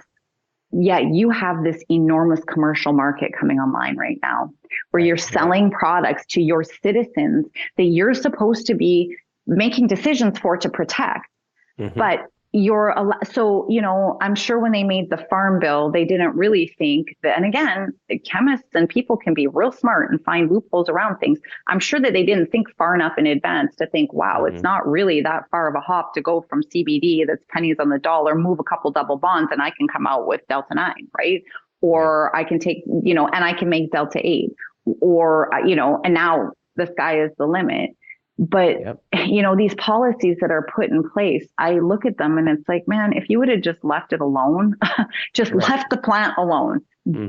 yet you have this enormous commercial market coming online right now where you're selling products to your citizens that you're supposed to be making decisions for to protect. But, so, I'm sure when they made the farm bill, they didn't really think that, and again, chemists and people can be real smart and find loopholes around things. I'm sure that they didn't think far enough in advance to think, wow, it's not really that far of a hop to go from CBD that's pennies on the dollar, move a couple double bonds, and I can come out with Delta 9, right? Or I can take, and I can make Delta 8, or, and now the sky is the limit. But, these policies that are put in place, I look at them and it's like, man, if you would have just left it alone, just left the plant alone,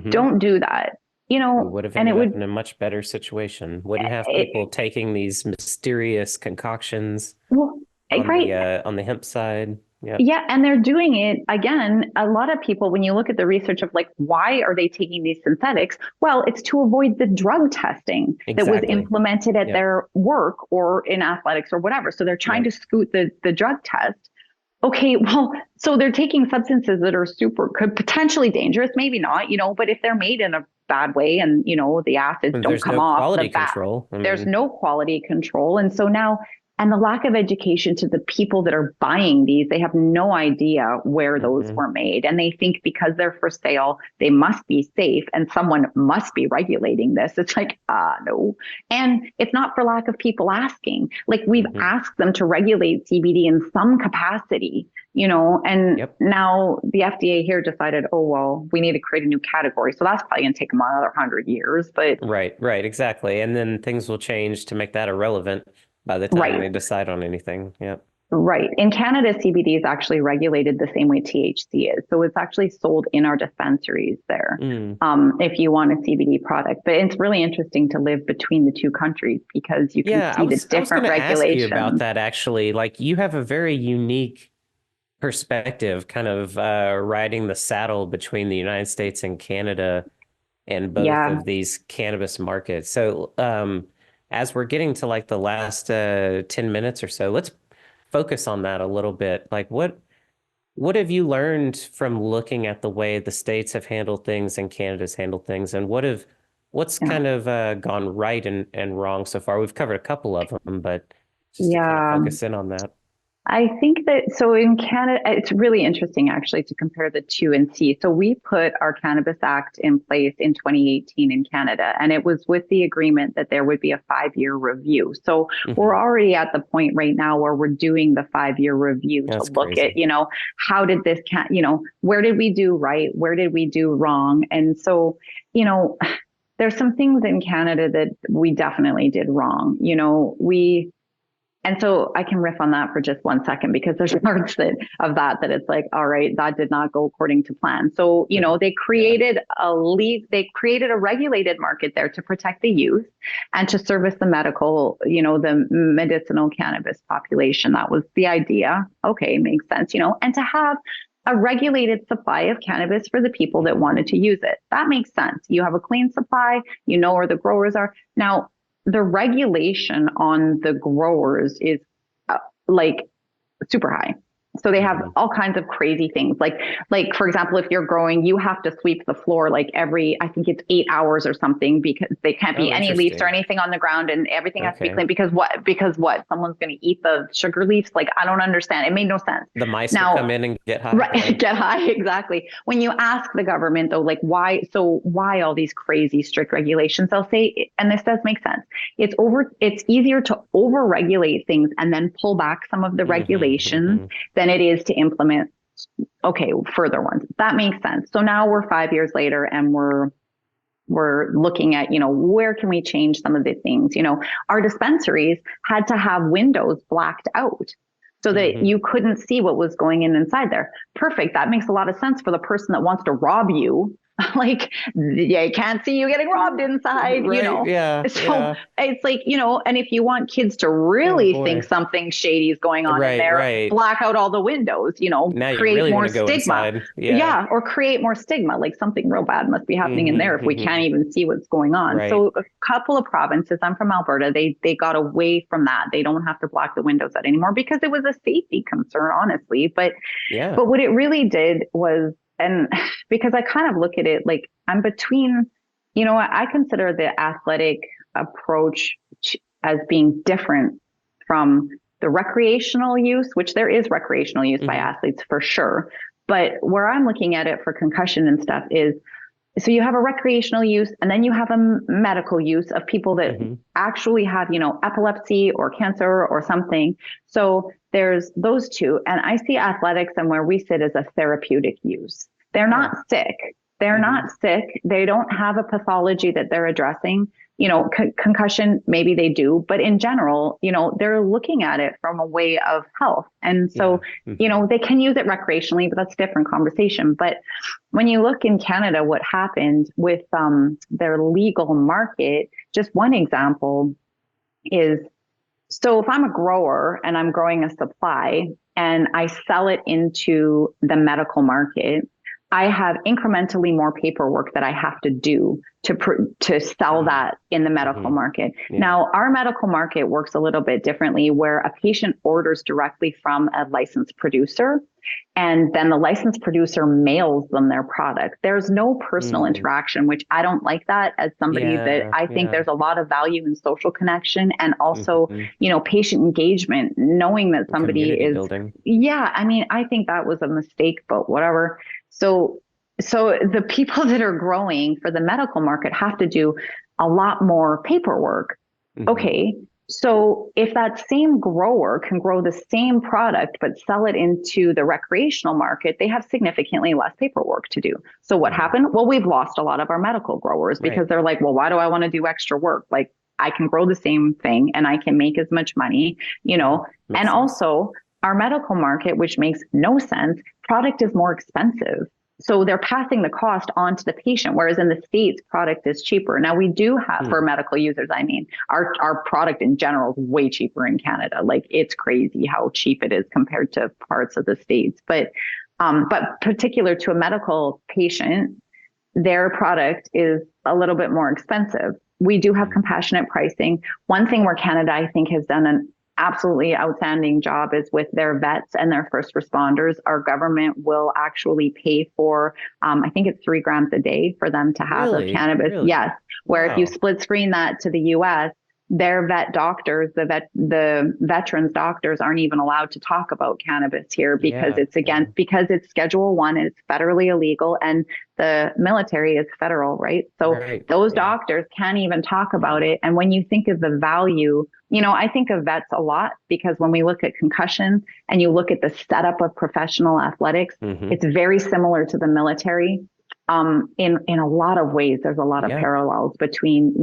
don't do that, we would have ended up in a much better situation. Wouldn't have people taking these mysterious concoctions on the hemp side. Yeah. And they're doing it again. A lot of people, when you look at the research of like, why are they taking these synthetics? Well, it's to avoid the drug testing that was implemented at their work or in athletics or whatever. So they're trying to scoot the drug test. Okay, well, so they're taking substances that are could potentially dangerous, maybe not, but if they're made in a bad way and, the acids don't come off the bat, there's no quality control. And so now, and the lack of education to the people that are buying these, they have no idea where those were made. And they think because they're for sale, they must be safe and someone must be regulating this. It's like, no. And it's not for lack of people asking. Like we've asked them to regulate CBD in some capacity, and now the FDA here decided, oh, well, we need to create a new category. So that's probably going to take them another 100 years. But Right, exactly. And then things will change to make that irrelevant by the time they decide on anything. Right. In Canada, CBD is actually regulated the same way THC is. So it's actually sold in our dispensaries there if you want a CBD product. But it's really interesting to live between the two countries because you can see the different regulations. I was going to ask you about that, actually. Like you have a very unique perspective kind of riding the saddle between the United States and Canada and both of these cannabis markets. So as we're getting to like the last 10 minutes or so, let's focus on that a little bit. Like what have you learned from looking at the way the states have handled things and Canada's handled things, and what's kind of gone right and wrong so far? We've covered a couple of them, but just to kind of focus in on that. I think that, so in Canada, it's really interesting actually to compare the two and see. So we put our Cannabis Act in place in 2018 in Canada, and it was with the agreement that there would be a 5-year review. So we're already at the point right now where we're doing the 5-year review to look at, how did this, where did we do right? Where did we do wrong? And so, there's some things in Canada that we definitely did wrong. And so I can riff on that for just 1 second because there's parts of that it's like, all right, that did not go according to plan. So, they created a regulated market there to protect the youth and to service the the medicinal cannabis population. That was the idea. Okay, makes sense, and to have a regulated supply of cannabis for the people that wanted to use it. That makes sense. You have a clean supply, where the growers are. Now, the regulation on the growers is super high. So they have all kinds of crazy things. Like for example, if you're growing, you have to sweep the floor like every, I think it's 8 hours or something, because they can't be any leaves or anything on the ground, and everything has to be clean. Because what? Someone's going to eat the sugar leaves? Like, I don't understand. It made no sense. The mice will come in and get high. Right, get high, exactly. When you ask the government though, like why all these crazy strict regulations, they'll say, and this does make sense, it's easier to over-regulate things and then pull back some of the regulations than it is to implement further ones. That makes sense. So now we're 5 years later and we're looking at, where can we change some of the things? Our dispensaries had to have windows blacked out so that you couldn't see what was going inside there. Perfect. That makes a lot of sense for the person that wants to rob you. Like, they can't see you getting robbed inside, So it's like, and if you want kids to really think something shady is going on in there, black out all the windows, now create really more stigma. Or create more stigma, like something real bad must be happening in there if we can't even see what's going on. So a couple of provinces, I'm from Alberta, they got away from that. They don't have to block the windows out anymore because it was a safety concern, honestly. But what it really did was, and because I kind of look at it like I'm between, I consider the athletic approach as being different from the recreational use, which there is recreational use by athletes for sure. But where I'm looking at it for concussion and stuff is, so you have a recreational use and then you have a medical use of people that actually have, epilepsy or cancer or something. So there's those two. And I see athletics and where we sit as a therapeutic use. They're not sick. They're not sick. They don't have a pathology that they're addressing. Concussion, maybe they do, but in general, they're looking at it from a way of health. And so, they can use it recreationally, but that's a different conversation. But when you look in Canada, what happened with their legal market, just one example is, so if I'm a grower and I'm growing a supply and I sell it into the medical market, I have incrementally more paperwork that I have to do to sell that in the medical market. Yeah. Now, our medical market works a little bit differently, where a patient orders directly from a licensed producer, and then the licensed producer mails them their product. There's no personal interaction, which I don't like that as somebody that I think there's a lot of value in social connection and also, patient engagement, knowing that somebody is building. Yeah. I mean, I think that was a mistake, but whatever. So the people that are growing for the medical market have to do a lot more paperwork. Okay. So if that same grower can grow the same product, but sell it into the recreational market, they have significantly less paperwork to do. So what happened? Well, we've lost a lot of our medical growers because they're like, well, why do I want to do extra work? Like, I can grow the same thing and I can make as much money, and sense. Also our medical market, which makes no sense, product is more expensive. So they're passing the cost on to the patient, whereas in the States, product is cheaper. Now, we do have, for medical users, our product in general is way cheaper in Canada. Like, it's crazy how cheap it is compared to parts of the States. But particular to a medical patient, their product is a little bit more expensive. We do have compassionate pricing. One thing where Canada, I think, has done an absolutely outstanding job is with their vets and their first responders. Our government will actually pay for, I think it's 3 grams a day for them to have their cannabis. Really? Yes. Where if you split screen that to the US, their vet doctors, the veterans doctors aren't even allowed to talk about cannabis here because because it's Schedule 1 and it's federally illegal, and the military is federal, right? So those doctors can't even talk about it. And when you think of the value, I think of vets a lot because when we look at concussion and you look at the setup of professional athletics, it's very similar to the military. In a lot of ways, there's a lot of parallels between,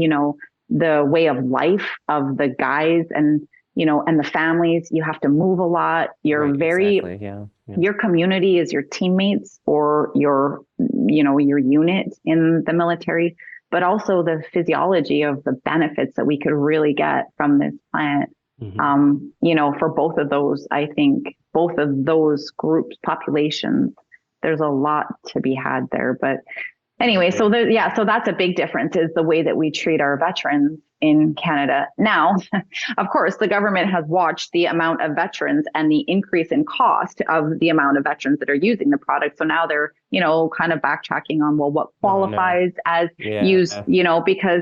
the way of life of the guys and the families. You have to move a lot. You're your community is your teammates or your unit in the military, but also the physiology of the benefits that we could really get from this plant. For both of those, I think both of those groups, populations, there's a lot to be had there. But anyway, so that's a big difference, is the way that we treat our veterans in Canada. Now, of course, the government has watched the amount of veterans and the increase in cost of the amount of veterans that are using the product. So now they're, kind of backtracking on, well, what qualifies as used, because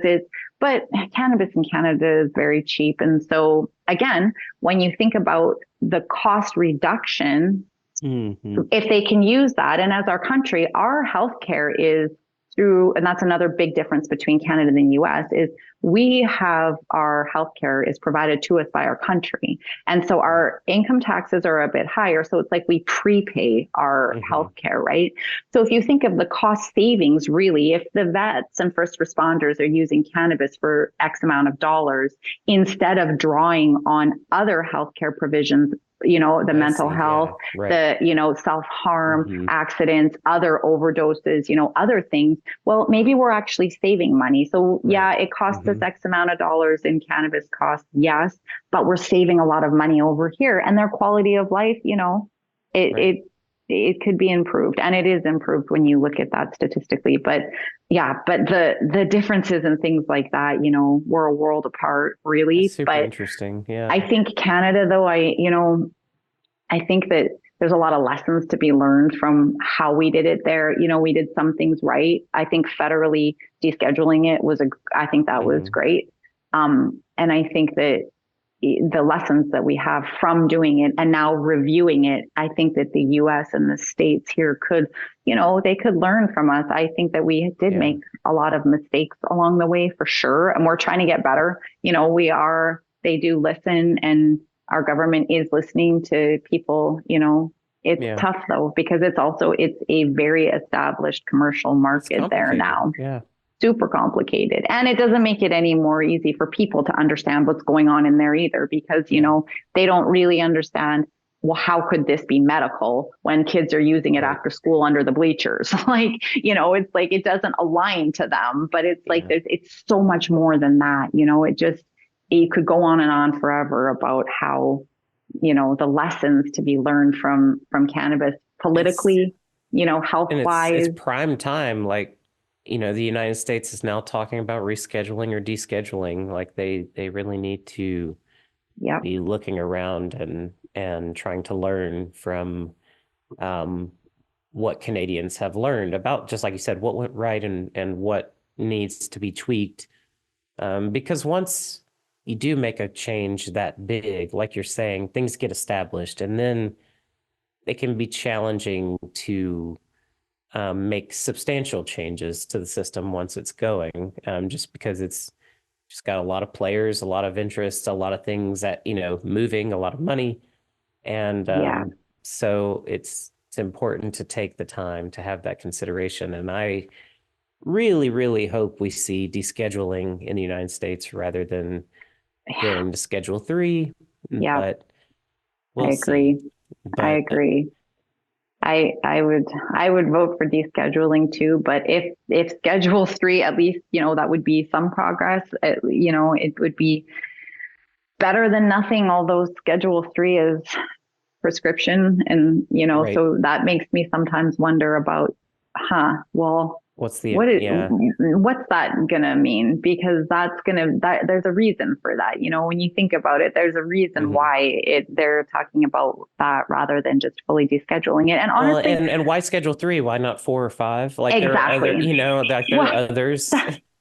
but cannabis in Canada is very cheap. And so again, when you think about the cost reduction, if they can use that, and as our country, our healthcare is through, and that's another big difference between Canada and the US, is we have our healthcare is provided to us by our country. And so our income taxes are a bit higher. So it's like we prepay our healthcare, right? So if you think of the cost savings, really, if the vets and first responders are using cannabis for X amount of dollars, instead of drawing on other healthcare provisions, the mental health, the, self-harm, accidents, other overdoses, other things. Well, maybe we're actually saving money. So it costs us X amount of dollars in cannabis costs. Yes, but we're saving a lot of money over here, and their quality of life, it could be improved, and it is improved when you look at that statistically. But the differences and things like that, we're a world apart, really. That's super interesting. Yeah. I think Canada, though, I think that there's a lot of lessons to be learned from how we did it there. We did some things right. I think federally descheduling it was I think that was great. And I think that, the lessons that we have from doing it and now reviewing it, I think that the US and the States here could, they could learn from us. I think that we did make a lot of mistakes along the way for sure. And we're trying to get better. They do listen, and our government is listening to people. It's tough though, because it's a very established commercial market there now. Yeah. Super complicated. And it doesn't make it any more easy for people to understand what's going on in there either, because, they don't really understand, well, how could this be medical when kids are using it after school under the bleachers? It's like, it doesn't align to them, but it's like, it's so much more than that. It could go on and on forever about how, the lessons to be learned from cannabis politically, health-wise. It's prime time. Like, the United States is now talking about rescheduling or descheduling. Like they really need to be looking around and trying to learn from what Canadians have learned about, just like you said, what went right and what needs to be tweaked. Because once you do make a change that big, like you're saying, things get established, and then it can be challenging to make substantial changes to the system once it's going, just because it's just got a lot of players, a lot of interests, a lot of things that, moving, a lot of money. And so it's important to take the time to have that consideration. And I really, really hope we see descheduling in the United States rather than going to Schedule 3. Yeah, but I agree. I agree. I would vote for descheduling too, but if Schedule 3, at least, that would be some progress. It would be better than nothing, although Schedule 3 is prescription. And, so that makes me sometimes wonder about, what's that gonna mean? Because there's a reason for that. When you think about it, there's a reason why they're talking about that rather than just fully descheduling it. And honestly, and why Schedule 3? Why not 4 or 5? Like exactly. There are others.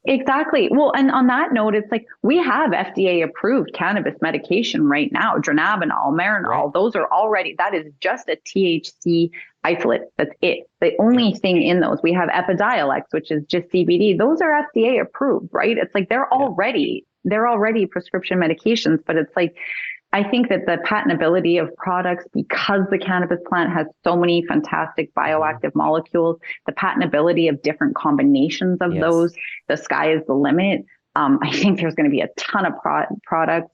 Exactly. Well, and on that note, it's like we have FDA approved cannabis medication right now, dronabinol, Marinol. Those are already, that is just a THC isolate. That's it. The only thing in those, we have Epidiolex, which is just CBD. Those are FDA approved, right? It's like they're already prescription medications, but it's like, I think that the patentability of products, because the cannabis plant has so many fantastic bioactive molecules, the patentability of different combinations of those, the sky is the limit. I think there's going to be a ton of products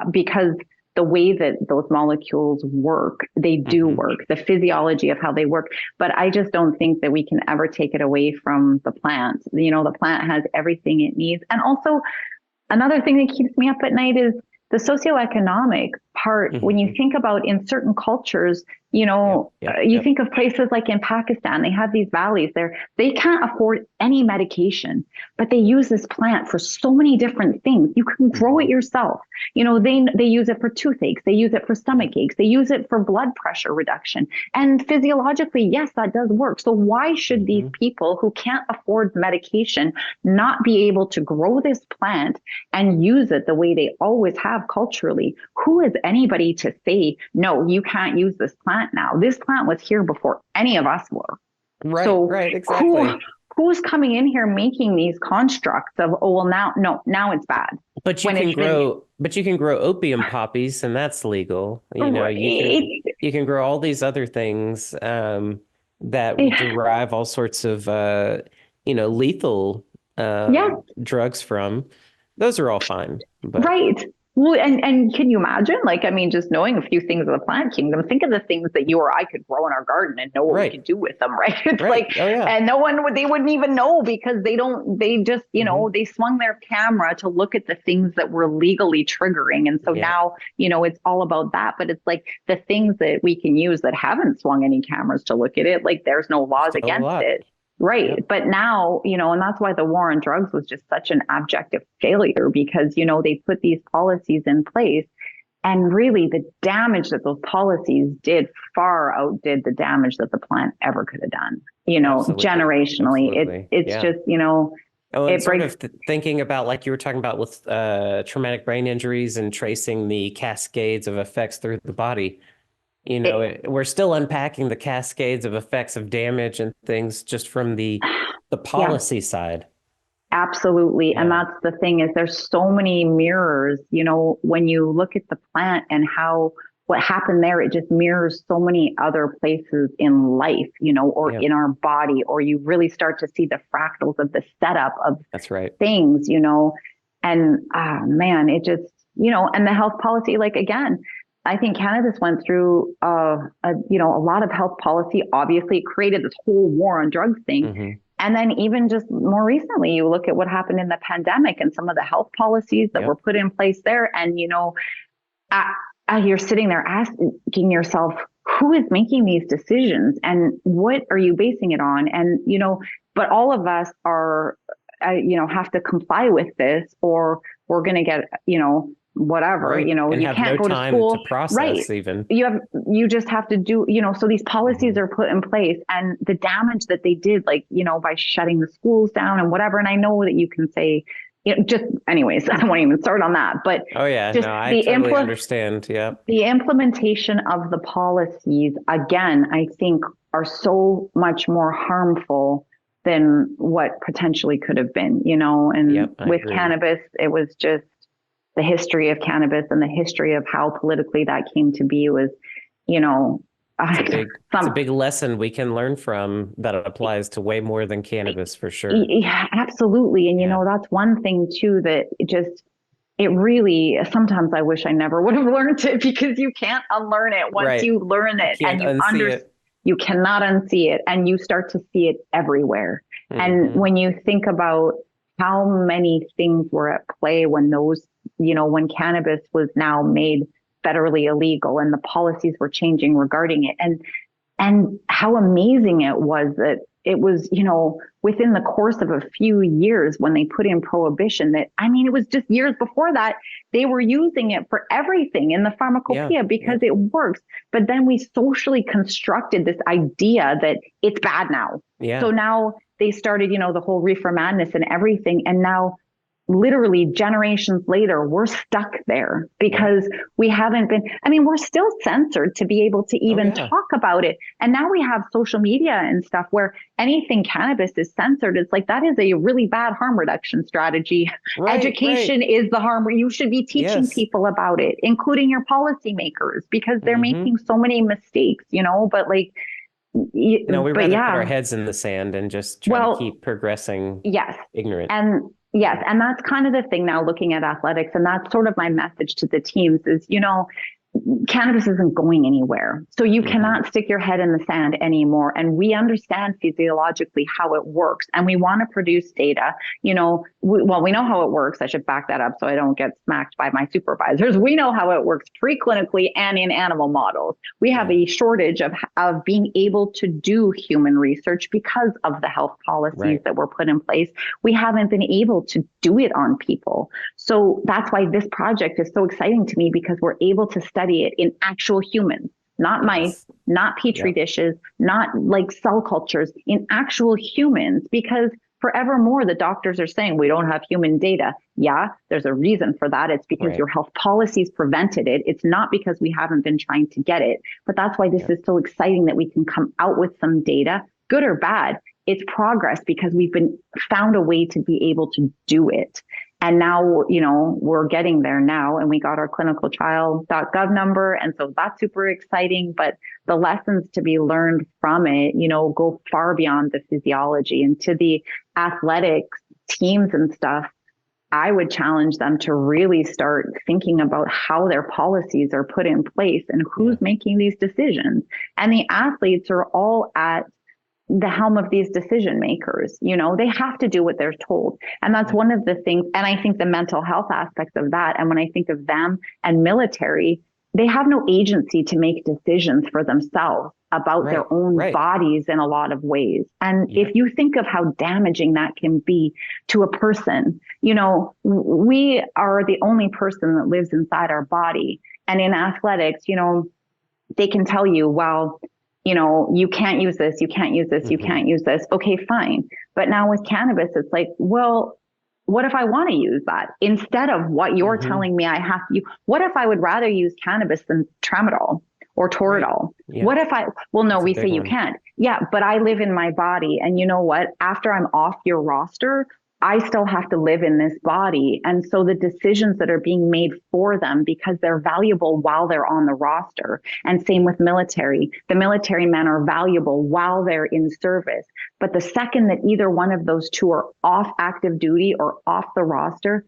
because the way that those molecules work, they do work, the physiology of how they work. But I just don't think that we can ever take it away from the plant. The plant has everything it needs. And also, another thing that keeps me up at night is the socioeconomic part. When you think about in certain cultures, you think of places like in Pakistan, they have these valleys there. They can't afford any medication, but they use this plant for so many different things. You can grow it yourself. They use it for toothaches. They use it for stomach aches. They use it for blood pressure reduction. And physiologically, yes, that does work. So why should these people who can't afford medication not be able to grow this plant and use it the way they always have culturally? Who is anybody to say, no, you can't use this plant now? This plant was here before any of us were. Right, exactly. Who's coming in here making these constructs of, now it's bad. But you can grow opium poppies, and that's legal. You can grow all these other things that we derive all sorts of lethal drugs from. Those are all fine. But... Right. Well, and can you imagine? Just knowing a few things of the plant kingdom, think of the things that you or I could grow in our garden and know what we could do with them, right? It's and they wouldn't even know because they just, they swung their camera to look at the things that were legally triggering. And so now, it's all about that. But it's like the things that we can use that haven't swung any cameras to look at it, like there's no laws against it. Right. Yep. But now, and that's why the war on drugs was just such an abject failure because, they put these policies in place and really the damage that those policies did far outdid the damage that the plant ever could have done, Absolutely. Generationally. Absolutely. It's just, Oh, and It sort breaks. of thinking about like you were talking about with traumatic brain injuries and tracing the cascades of effects through the body. We're still unpacking the cascades of effects of damage and things just from the Yeah, policy side. absolutely. And Yeah, that's the thing is there's so many mirrors, when you look at the plant and how what happened there, it just mirrors so many other places in life, or yeah, in our body, or you really start to see the fractals of the setup of that's right. things, and man, it just, and the health policy, like again, I think cannabis went through a lot of health policy. Obviously, it created this whole war on drugs thing. Hmm. And then even just more recently, you look at what happened in the pandemic and some of the health policies that were Yep. put in place there. And, uh, you're sitting there asking yourself, who is making these decisions and what are you basing it on? And, but all of us are, have to comply with this or we're going to get, whatever, Right. And you have no can't go to time to school. Right. process even. You just have to do, so these policies Hmm. are put in place and the damage that they did, like, by shutting the schools down and whatever. And I know that you can say, just anyways, I won't even start on that, but Oh yeah, just no, I totally understand. Yeah. the implementation of the policies, again, I think are so much more harmful than what potentially could have been, and Yep, I with agree. cannabis, it was just the history of cannabis and the history of how politically that came to be was, you know, It's a some, big lesson we can learn from that applies to way more than cannabis for sure. yeah, absolutely. And, Yeah. that's one thing too, that it really, sometimes I wish I never would have learned it because you can't unlearn it. Once Right. you learn You it can't and unsee it. you cannot unsee it and you start to see it everywhere. And Hmm. when you think about how many things were at play when when cannabis was now made federally illegal and the policies were changing regarding it and how amazing it was that it was, within the course of a few years when they put in prohibition that, I mean, it was just years before that, they were using it for everything in the Yeah. pharmacopoeia because Yep. it works. But then we socially constructed this idea that it's bad now. Yeah. So now they started, the whole reefer madness and everything. And now literally generations later, we're stuck there Yeah. because we haven't been, I mean, we're still censored to be able to Oh even yeah. talk about it. And now we have social media and stuff where anything cannabis is censored. It's like that is a really bad harm reduction strategy. Right. Right. Education is the harm where you should be teaching Yes. people about it, including your policymakers, because they're Hmm. making so many mistakes, but like, No, we but rather put yeah, our heads in the sand and just try to well, keep progressing yes. ignorant. And yes, and that's kind of the thing now looking at athletics. And that's sort of my message to the teams is, cannabis isn't going anywhere. So you Hmm. cannot stick your head in the sand anymore. And we understand physiologically how it works. And we want to produce data. We know how it works. I should back that up so I don't get smacked by my supervisors. We know how it works preclinically and in animal models. We have Yeah. a shortage of being able to do human research because of the health policies Right. that were put in place. We haven't been able to do it on people. So that's why this project is so exciting to me because we're able to study it in actual humans, not mice, Yes. not petri Yep. dishes, not like cell cultures, in actual humans, because forevermore the doctors are saying we don't have human data. Yeah, there's a reason for that. It's because Right. your health policies prevented it. It's not because we haven't been trying to get it. But that's why this Yep. is so exciting that we can come out with some data, good or bad. It's progress because we've been found a way to be able to do it. And now, we're getting there now and we got our ClinicalTrials.gov number. And so that's super exciting. But the lessons to be learned from it, go far beyond the physiology and to the athletics teams and stuff. I would challenge them to really start thinking about how their policies are put in place and Yeah. who's making these decisions. And the athletes are all at the helm of these decision makers. They have to do what they're told. And that's Yep. one of the things. And I think the mental health aspects of that. And when I think of them and military, they have no agency to make decisions for themselves about Right. their own Right. bodies in a lot of ways. And if Yep. you think of how damaging that can be to a person, we are the only person that lives inside our body. And in athletics, they can tell you, well, you can't use this, you can't use this, you can't use this. Okay, fine. But now with cannabis, it's like, well, what if I want to use that instead of what you're telling me I have to? What if I would rather use cannabis than tramadol or toradol? Yeah. What if well, no, That's a we big say you one. can't. Yeah, but I live in my body. And you know what? After I'm off your roster, I still have to live in this body. And so the decisions that are being made for them, because they're valuable while they're on the roster. And same with military. The military men are valuable while they're in service. But the second that either one of those two are off active duty or off the roster,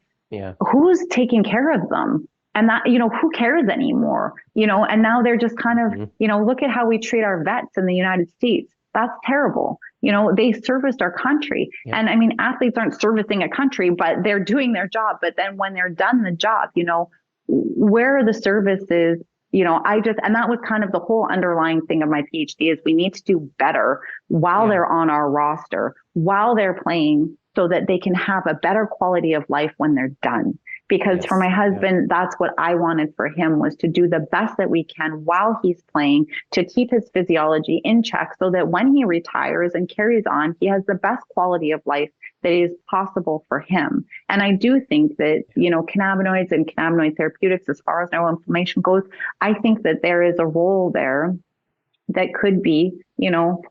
who's taking care of them? And that, who cares anymore? And now they're just kind of, look at how we treat our vets in the United States. That's terrible. They serviced our country. And I mean, athletes aren't servicing a country, but they're doing their job. But then when they're done the job, where are the services? And that was kind of the whole underlying thing of my PhD is we need to do better while they're on our roster, while they're playing, so that they can have a better quality of life when they're done. Because for my husband, that's what I wanted for him, was to do the best that we can while he's playing, to keep his physiology in check so that when he retires and carries on, he has the best quality of life that is possible for him. And I do think that, cannabinoids and cannabinoid therapeutics, as far as neuroinflammation goes, I think that there is a role there that could be,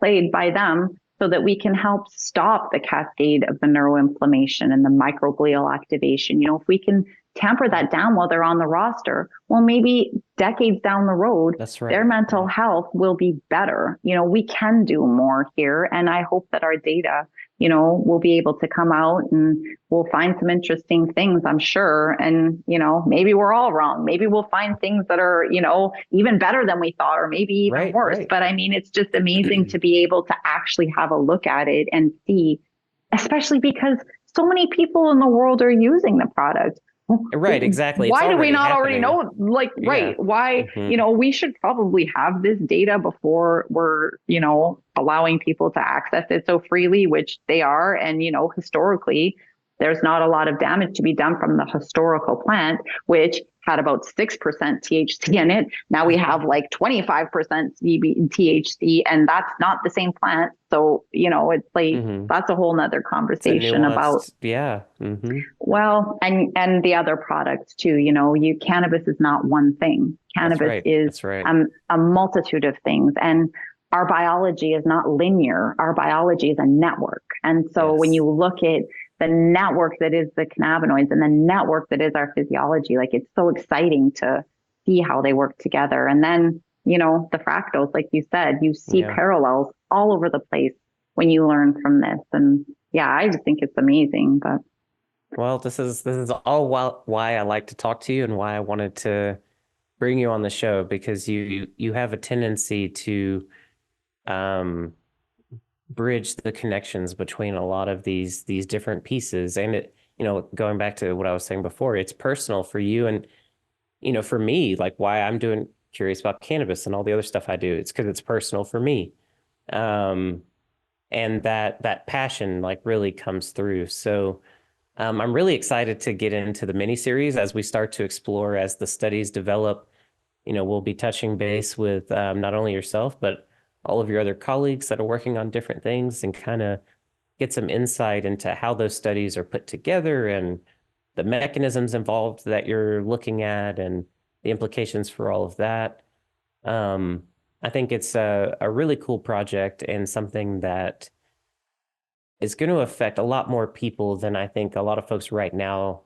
played by them, so that we can help stop the cascade of the neuroinflammation and the microglial activation. If we can tamper that down while they're on the roster, well, maybe decades down the road, their mental health will be better. We can do more here. And I hope that our data, will be able to come out and we'll find some interesting things, I'm sure. And, maybe we're all wrong. Maybe we'll find things that are, even better than we thought, or maybe even worse. But I mean, it's just amazing to be able to actually have a look at it and see, especially because so many people in the world are using the product. Right, exactly. Why do we not already know? Why, we should probably have this data before we're, allowing people to access it so freely, which they are. And, historically, there's not a lot of damage to be done from the historical plant, which had about 6% THC in it. Now we have like 25% THC, and that's not the same plant. So, it's like, that's a whole nother conversation about, well, and the other products too, cannabis is not one thing. Cannabis is a multitude of things. And our biology is not linear. Our biology is a network. And so when you look at the network that is the cannabinoids and the network that is our physiology, like, it's so exciting to see how they work together. And then, the fractals, like you said, you see parallels all over the place when you learn from this. And I just think it's amazing. But well, this is all why I like to talk to you, and why I wanted to bring you on the show, because you have a tendency to bridge the connections between a lot of these different pieces. And it, going back to what I was saying before, it's personal for you. And, for me, like, why I'm curious about cannabis and all the other stuff I do, it's because it's personal for me. And that passion, like, really comes through. So I'm really excited to get into the mini series as we start to explore, as the studies develop. We'll be touching base with not only yourself, but all of your other colleagues that are working on different things, and kind of get some insight into how those studies are put together, and the mechanisms involved that you're looking at, and the implications for all of that. I think it's a really cool project, and something that is going to affect a lot more people than I think a lot of folks right now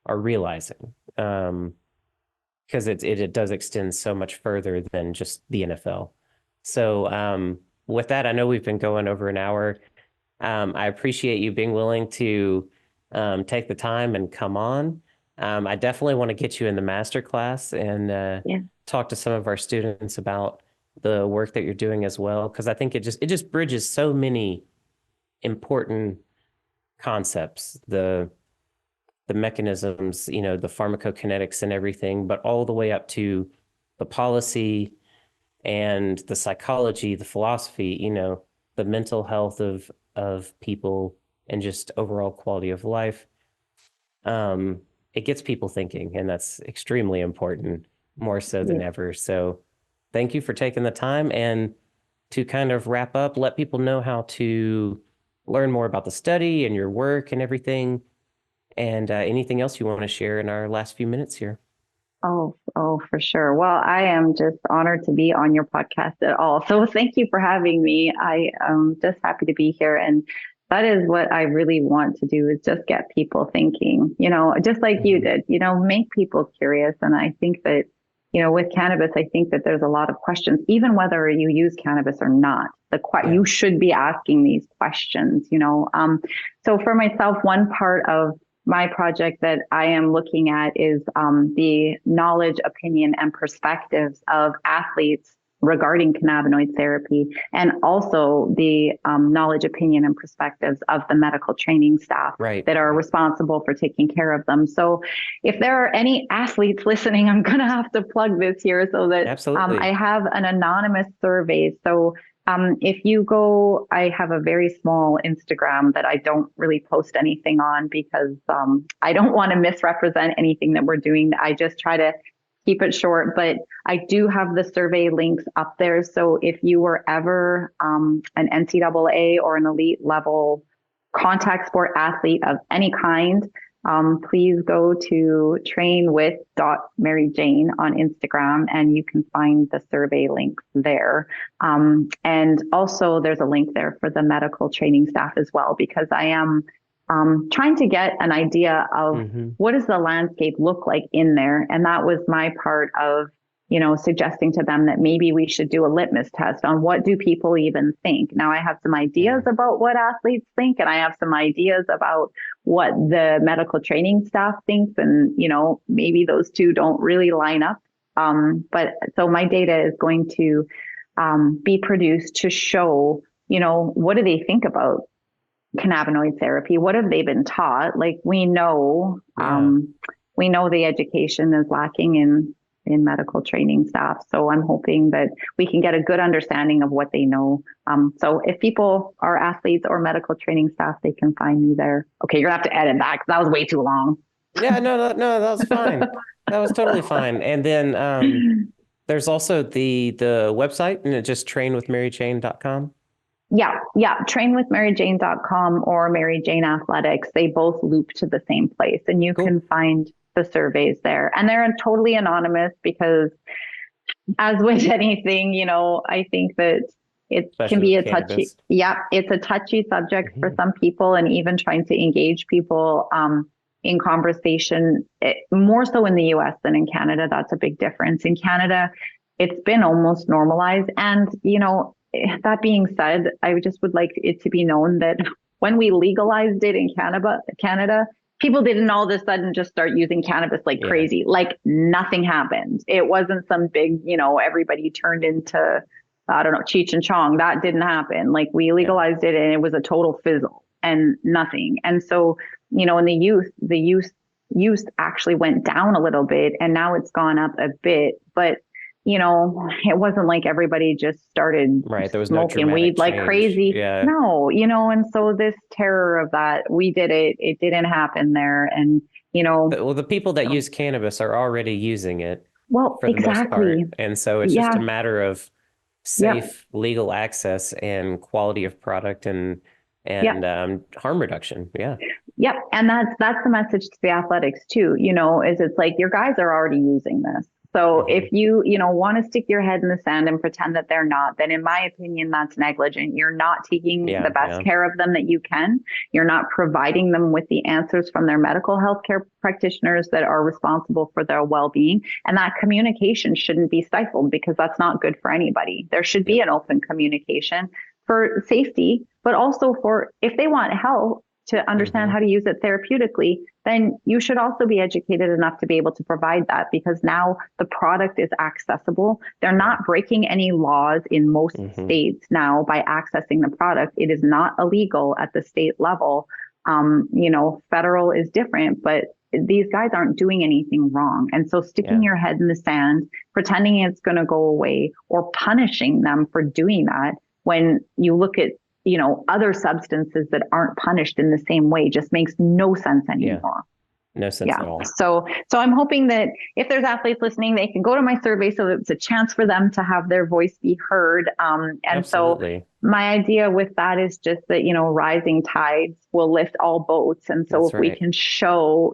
are realizing. Because it does extend so much further than just the NFL. So with that, I know we've been going over an hour. I appreciate you being willing to take the time and come on. I definitely want to get you in the master class and talk to some of our students about the work that you're doing as well, because I think it just bridges so many important concepts, the mechanisms, the pharmacokinetics and everything, but all the way up to the policy and the psychology, the philosophy, the mental health of people, and just overall quality of life. It gets people thinking, and that's extremely important, more so than ever. So thank you for taking the time. And to kind of wrap up, let people know how to learn more about the study and your work and everything, and anything else you want to share in our last few minutes here. Oh, for sure. Well, I am just honored to be on your podcast at all. So thank you for having me. I am just happy to be here. And that is what I really want to do, is just get people thinking, just like you did, make people curious. And I think that, with cannabis, I think that there's a lot of questions, even whether you use cannabis or not. You should be asking these questions, So for myself, one part of my project that I am looking at is the knowledge, opinion, and perspectives of athletes regarding cannabinoid therapy, and also the knowledge, opinion, and perspectives of the medical training staff that are responsible for taking care of them. So if there are any athletes listening, I'm going to have to plug this here so that I have an anonymous survey. So if you go, I have a very small Instagram that I don't really post anything on because I don't want to misrepresent anything that we're doing. I just try to keep it short, but I do have the survey links up there. So if you were ever an NCAA or an elite level contact sport athlete of any kind, please go to trainwith.maryjane on Instagram and you can find the survey links there. And also there's a link there for the medical training staff as well, because I am trying to get an idea of what does the landscape look like in there. And that was my part of, suggesting to them that maybe we should do a litmus test on what do people even think. Now I have some ideas about what athletes think, and I have some ideas about what the medical training staff thinks. And, maybe those two don't really line up. But so my data is going to be produced to show, what do they think about cannabinoid therapy? What have they been taught? Like we know the education is lacking in medical training staff. So I'm hoping that we can get a good understanding of what they know. So if people are athletes or medical training staff, they can find me there. Okay, you're gonna have to edit that because that was way too long. Yeah, no, that was fine. That was totally fine. And then there's also the website, and it's just trainwithmaryjane.com. Yeah. Trainwithmaryjane.com or Mary Jane Athletics. They both loop to the same place, and you can find the surveys there. And they're totally anonymous because, as with anything, I think that it can be a touchy, it's a touchy subject for some people, and even trying to engage people in conversation, more so in the US than in Canada. That's a big difference. In Canada, it's been almost normalized. And, that being said, I just would like it to be known that when we legalized it in Canada, people didn't all of a sudden just start using cannabis like crazy. Like nothing happened. It wasn't some big, everybody turned into, I don't know, Cheech and Chong. That didn't happen. Like we legalized it and it was a total fizzle and nothing. And so, in the youth actually went down a little bit, and now it's gone up a bit. But it wasn't like everybody just started there was smoking weed like crazy. No, and so this terror of that, we did it. It didn't happen there. And, the people that use cannabis are already using it. Well, for the most part. And so it's just a matter of safe legal access and quality of product and harm reduction. Yep. And that's the message to the athletics too, is it's like your guys are already using this. So if you want to stick your head in the sand and pretend that they're not, then in my opinion, that's negligent. You're not taking the best care of them that you can. You're not providing them with the answers from their medical health care practitioners that are responsible for their well-being. And that communication shouldn't be stifled, because that's not good for anybody. There should be an open communication for safety, but also for if they want help to understand how to use it therapeutically, then you should also be educated enough to be able to provide that, because now the product is accessible. They're not breaking any laws in most states now by accessing the product. It is not illegal at the state level. Federal is different, but these guys aren't doing anything wrong. And so sticking your head in the sand, pretending it's going to go away, or punishing them for doing that when you look at other substances that aren't punished in the same way, just makes no sense anymore. No sense Yeah. at all. So I'm hoping that if there's athletes listening, they can go to my survey so that it's a chance for them to have their voice be heard. And so Absolutely. my idea with that is just that, rising tides will lift all boats. And so That's if we right. can show,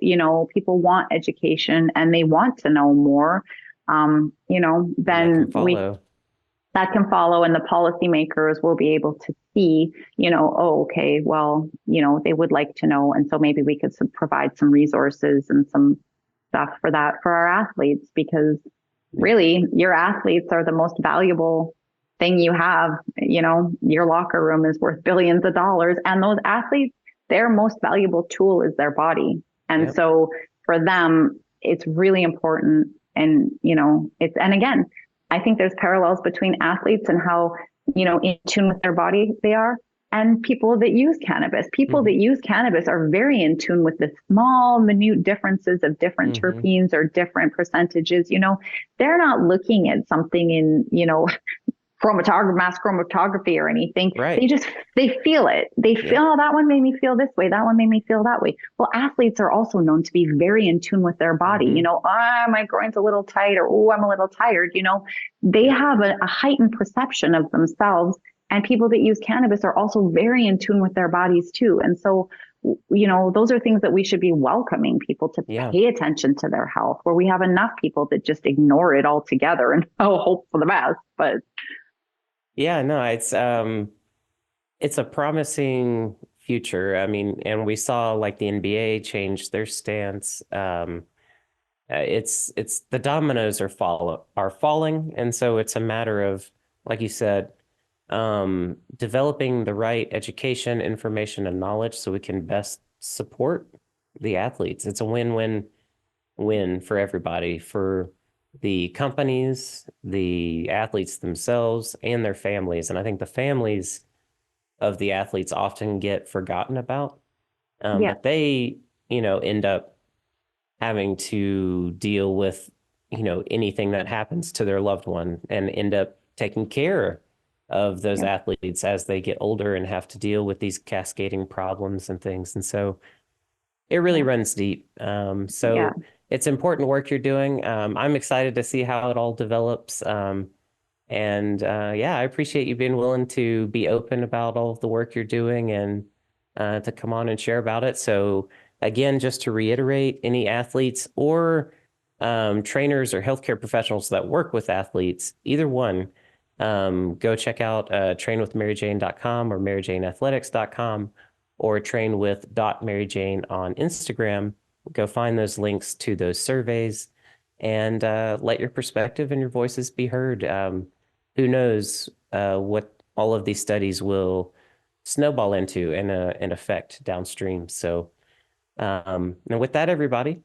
people want education and they want to know more, And that can then follow. that can follow, and the policymakers will be able to see, oh, okay, well, they would like to know. And so maybe we could provide some resources and some stuff for that for our athletes, because really your athletes are the most valuable thing you have. Your locker room is worth billions of dollars, and those athletes, their most valuable tool is their body. And Yep. so for them, it's really important. And, and again, I think there's parallels between athletes and how, in tune with their body they are, and people that use cannabis. People that use cannabis are very in tune with the small, minute differences of different terpenes or different percentages. They're not looking at something in, mass chromatography or anything. Right. They feel it. They feel, oh, that one made me feel this way. That one made me feel that way. Well, athletes are also known to be very in tune with their body. My groin's a little tight, or, oh, I'm a little tired. They have a heightened perception of themselves. And people that use cannabis are also very in tune with their bodies too. And so, those are things that we should be welcoming people to pay attention to their health, where we have enough people that just ignore it altogether and hope for the best. But yeah, no, it's a promising future. I mean, and we saw like the NBA change their stance. It's the dominoes are falling, and so it's a matter of, like you said, developing the right education, information, and knowledge so we can best support the athletes. It's a win-win for everybody, for the companies, the athletes themselves, and their families. And I think the families of the athletes often get forgotten about, but they, end up having to deal with, anything that happens to their loved one, and end up taking care of those athletes as they get older and have to deal with these cascading problems and things. And so it really runs deep. It's important work you're doing. I'm excited to see how it all develops. I appreciate you being willing to be open about all of the work you're doing and to come on and share about it. So again, just to reiterate, any athletes or trainers or healthcare professionals that work with athletes, either one, go check out trainwithmaryjane.com or maryjaneathletics.com, or trainwith.maryjane on Instagram. Go find those links to those surveys and let your perspective and your voices be heard. Who knows what all of these studies will snowball into and affect downstream. So, and with that, everybody,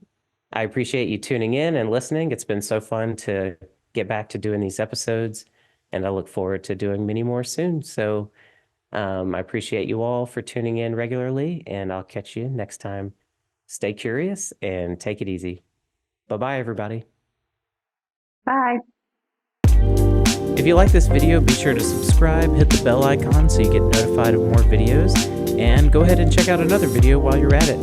I appreciate you tuning in and listening. It's been so fun to get back to doing these episodes, and I look forward to doing many more soon. So I appreciate you all for tuning in regularly, and I'll catch you next time. Stay curious and take it easy. Bye-bye, everybody. Bye. If you like this video, be sure to subscribe, hit the bell icon so you get notified of more videos, and go ahead and check out another video while you're at it.